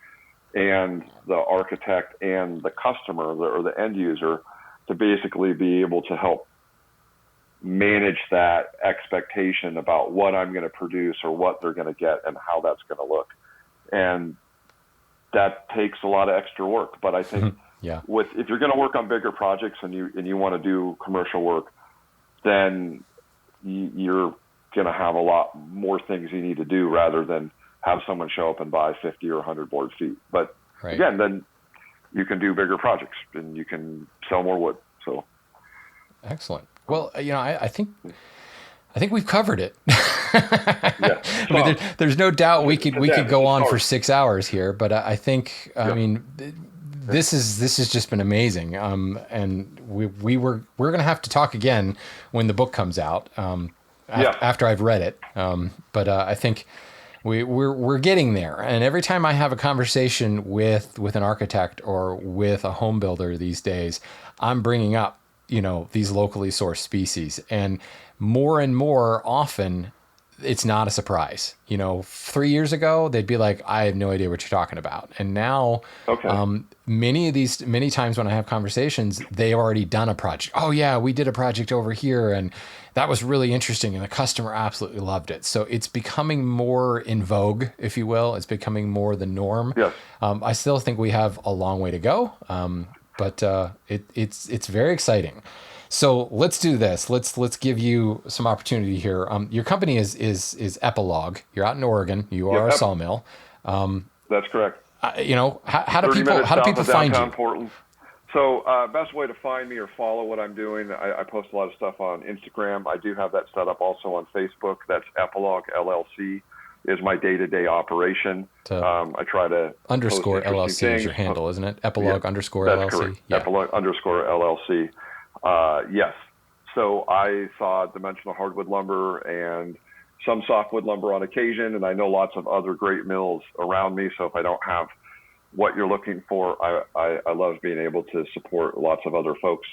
Speaker 3: and the architect and the customer or the end user, to basically be able to help manage that expectation about what I'm going to produce or what they're going to get and how that's going to look. And that takes a lot of extra work. But I think if you're going to work on bigger projects and you want to do commercial work, then you're going to have a lot more things you need to do rather than have someone show up and buy 50 or 100 board feet. But again, then you can do bigger projects and you can sell more wood. So
Speaker 1: excellent. Well, I think we've covered it.
Speaker 3: Yeah.
Speaker 1: I mean, there's no doubt we could go on for 6 hours here, but I think I mean this has just been amazing. And we're gonna have to talk again when the book comes out. After I've read it. But I think we're getting there. And every time I have a conversation with an architect or with a home builder these days, I'm bringing up these locally sourced species, and more often it's not a surprise. 3 years ago, they'd be like, I have no idea what you're talking about. And now, many times when I have conversations, they've already done a project. Oh yeah, we did a project over here and that was really interesting. And the customer absolutely loved it. So it's becoming more in vogue, if you will. It's becoming more the norm.
Speaker 3: Yes.
Speaker 1: I still think we have a long way to go. But it's very exciting. So let's do this. Let's give you some opportunity here. Your company is Epilogue. You're out in Oregon. You are a sawmill.
Speaker 3: That's correct.
Speaker 1: How do people find you?
Speaker 3: Portland. So best way to find me or follow what I'm doing, I post a lot of stuff on Instagram. I do have that set up also on Facebook. That's Epilogue LLC is my day-to-day operation. I try to
Speaker 1: underscore LLC
Speaker 3: things.
Speaker 1: Is your handle, isn't it? Epilogue underscore LLC.
Speaker 3: Correct. Yeah. Epilogue underscore LLC. Yes. So I saw dimensional hardwood lumber and some softwood lumber on occasion, and I know lots of other great mills around me. So if I don't have what you're looking for, I love being able to support lots of other folks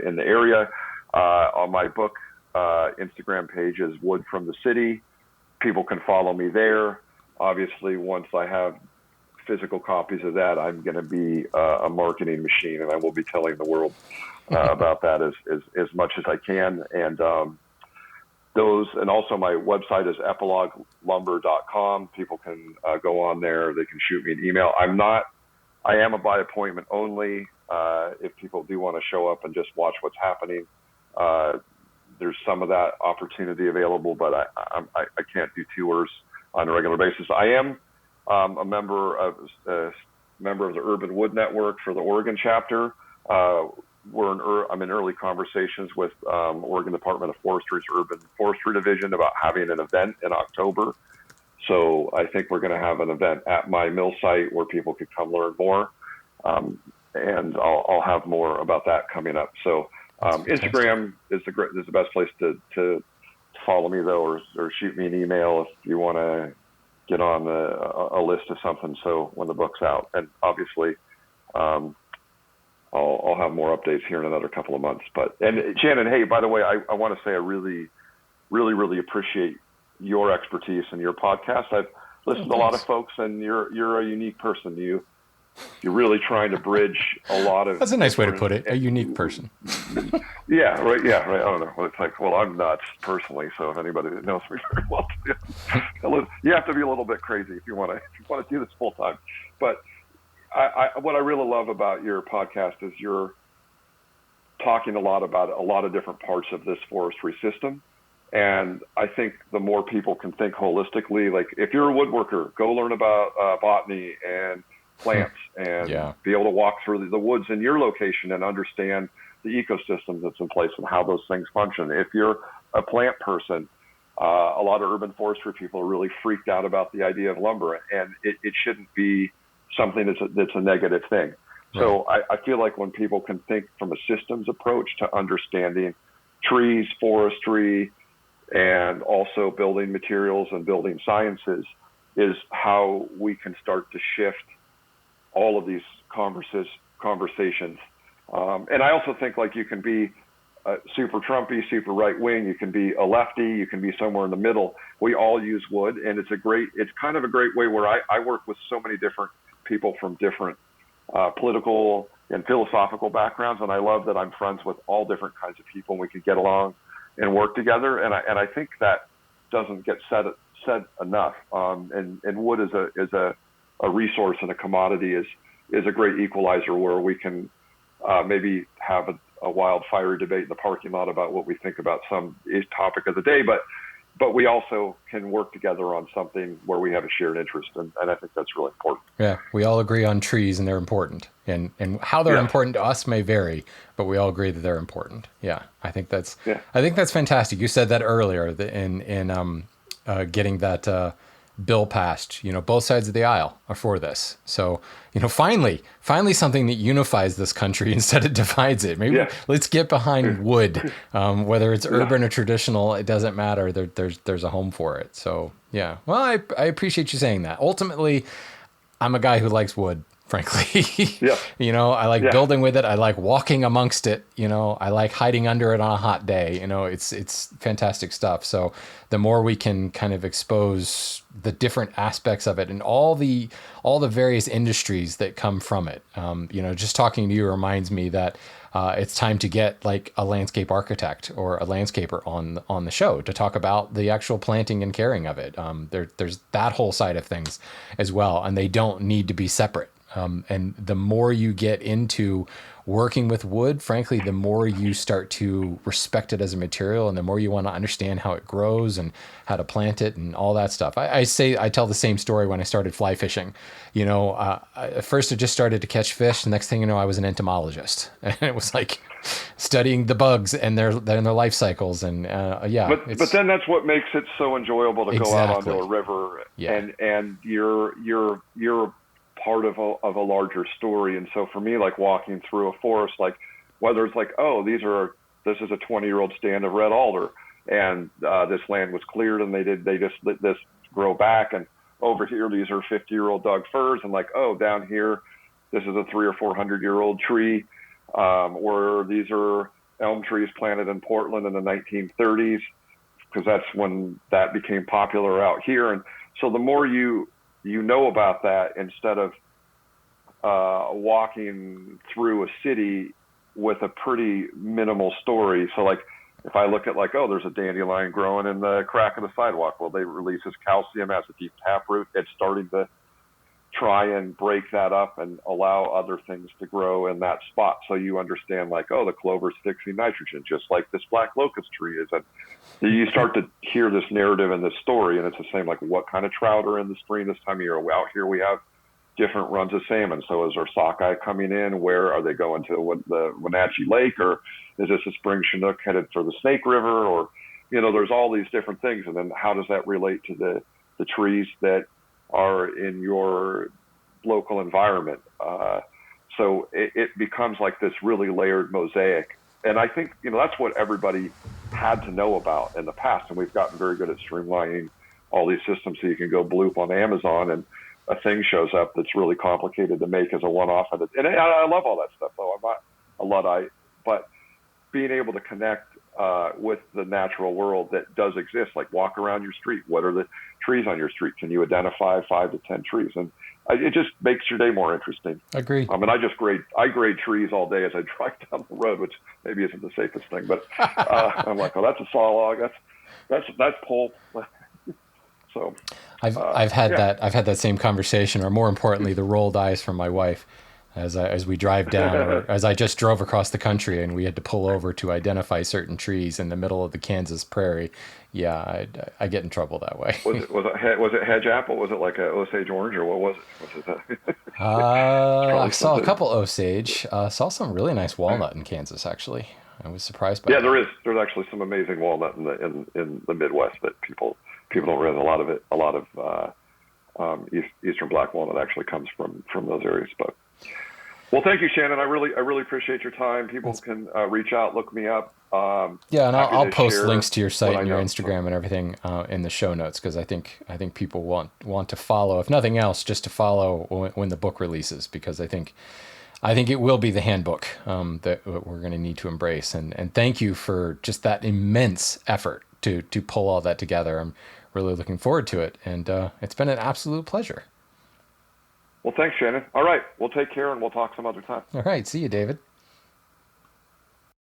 Speaker 3: in the area. On my book Instagram page is Wood from the City. People can follow me there. Obviously, once I have physical copies of that, I'm going to be a marketing machine, and I will be telling the world about that as much as I can. And and also my website is epiloguelumber.com. People can go on there. They can shoot me an email. I am a by appointment only. If people do want to show up and just watch what's happening, there's some of that opportunity available, but I can't do tours on a regular basis. I am a member of the Urban Wood Network for the Oregon chapter. I'm in early conversations with Oregon Department of Forestry's Urban Forestry Division about having an event in October. So I think we're going to have an event at my mill site where people could come learn more. And I'll have more about that coming up. So Instagram is the best place to follow me though, or shoot me an email if you want to get on a list of something. So when the book's out, and obviously, I'll have more updates here in another couple of months. And Shannon, hey, by the way, I want to say I really, really, really appreciate your expertise and your podcast. I've listened to a lot of folks, and you're a unique person. You're really trying to bridge a lot of.
Speaker 1: That's a nice way to put it. A unique person.
Speaker 3: Yeah, right. Yeah, right. I don't know. It's like, well, I'm nuts personally. So if anybody that knows me very well, you have to be a little bit crazy if you want to do this full time. But what I really love about your podcast is you're talking a lot about a lot of different parts of this forestry system. And I think the more people can think holistically, like if you're a woodworker, go learn about botany and plants and be able to walk through the woods in your location and understand the ecosystem that's in place and how those things function. If you're a plant person, a lot of urban forestry people are really freaked out about the idea of lumber, and it shouldn't be something that's a negative thing. Right. So I feel like when people can think from a systems approach to understanding trees, forestry, and also building materials and building sciences, is how we can start to shift all of these conversations. And I also think like you can be super Trumpy, super right wing. You can be a lefty. You can be somewhere in the middle. We all use wood, and it's kind of a great way where I work with so many different people from different political and philosophical backgrounds, and I love that I'm friends with all different kinds of people, and we can get along and work together. And I think that doesn't get said enough. And wood is a resource and a commodity is a great equalizer where we can maybe have a wild, fiery debate in the parking lot about what we think about some topic of the day, but we also can work together on something where we have a shared interest, and I think that's really important.
Speaker 1: Yeah, we all agree on trees, and they're important, and how they're important to us may vary, but we all agree that they're important. Yeah, I think that's fantastic. You said that earlier in getting that bill passed. Both sides of the aisle are for this. So, finally something that unifies this country instead of divides it. Maybe let's get behind wood, whether it's urban or traditional, it doesn't matter. There's a home for it. So yeah, well, I appreciate you saying that. Ultimately, I'm a guy who likes wood, frankly. I like building with it. I like walking amongst it. I like hiding under it on a hot day. It's fantastic stuff. So the more we can kind of expose the different aspects of it and all the various industries that come from it, just talking to you reminds me that it's time to get like a landscape architect or a landscaper on the show to talk about the actual planting and caring of it. There's that whole side of things as well, and they don't need to be separate. And the more you get into working with wood, frankly, the more you start to respect it as a material, and the more you want to understand how it grows and how to plant it and all that stuff. I tell the same story when I started fly fishing. At first I just started to catch fish. The next thing you know, I was an entomologist, and it was like studying the bugs and their life cycles. And
Speaker 3: but then that's what makes it so enjoyable to go out onto a river, and you're part of a larger story. And so for me, like walking through a forest, like whether it's like, this is a 20-year-old stand of red alder, and this land was cleared and they just let this grow back, and over here these are 50-year-old Doug firs, and like, down here this is a 300 or 400-year-old tree, or these are elm trees planted in Portland in the 1930s, because that's when that became popular out here. And so the more you know about that, instead of walking through a city with a pretty minimal story. So like if I look at like, there's a dandelion growing in the crack of the sidewalk. Well, they release this calcium as a deep taproot. It's starting to try and break that up and allow other things to grow in that spot. So you understand like, the clover's fixing nitrogen, just like this black locust tree is. And you start to hear this narrative and this story, and it's the same, like what kind of trout are in the stream this time of year? Out here we have different runs of salmon. So is our sockeye coming in? Where are they going to the Wenatchee Lake, or is this a spring Chinook headed for the Snake River? Or, there's all these different things. And then how does that relate to the trees that are in your local environment? So it becomes like this really layered mosaic. And I think, that's what everybody had to know about in the past. And we've gotten very good at streamlining all these systems, so you can go bloop on Amazon and a thing shows up that's really complicated to make as a one-off. And I love all that stuff, though. I'm not a Luddite, but being able to connect with the natural world that does exist, like walk around your street. What are the trees on your street? Can you identify 5 to 10 trees? And it just makes your day more interesting.
Speaker 1: Agreed.
Speaker 3: I mean, I grade trees all day as I drive down the road, which maybe isn't the safest thing, but I'm like, that's a saw log. That's pulp. So
Speaker 1: I've had that same conversation, or more importantly, the rolled eyes from my wife as we drive down, or as I just drove across the country and we had to pull over to identify certain trees in the middle of the Kansas prairie. Yeah, I get in trouble that way.
Speaker 3: Was it hedge apple? Was it like a Osage orange, or what was it?
Speaker 1: I saw a couple Osage. Saw some really nice walnut in Kansas, actually. I was surprised by that.
Speaker 3: There's actually some amazing walnut in the Midwest that people don't realize. A lot of eastern black walnut actually comes from those areas. But Well, thank you, Shannon. I really appreciate your time. People can reach out, look me up.
Speaker 1: Yeah, and
Speaker 3: Happy
Speaker 1: I'll
Speaker 3: to
Speaker 1: post
Speaker 3: share
Speaker 1: links to your site
Speaker 3: what I
Speaker 1: and your
Speaker 3: know.
Speaker 1: Instagram and everything in the show notes, because I think people want to follow, if nothing else, just to follow when the book releases, because I think it will be the handbook that we're going to need to embrace. And thank you for just that immense effort to pull all that together. I'm really looking forward to it, and it's been an absolute pleasure.
Speaker 3: Well, thanks, Shannon. All right, we'll take care and we'll talk some other time.
Speaker 1: All right, see you, David.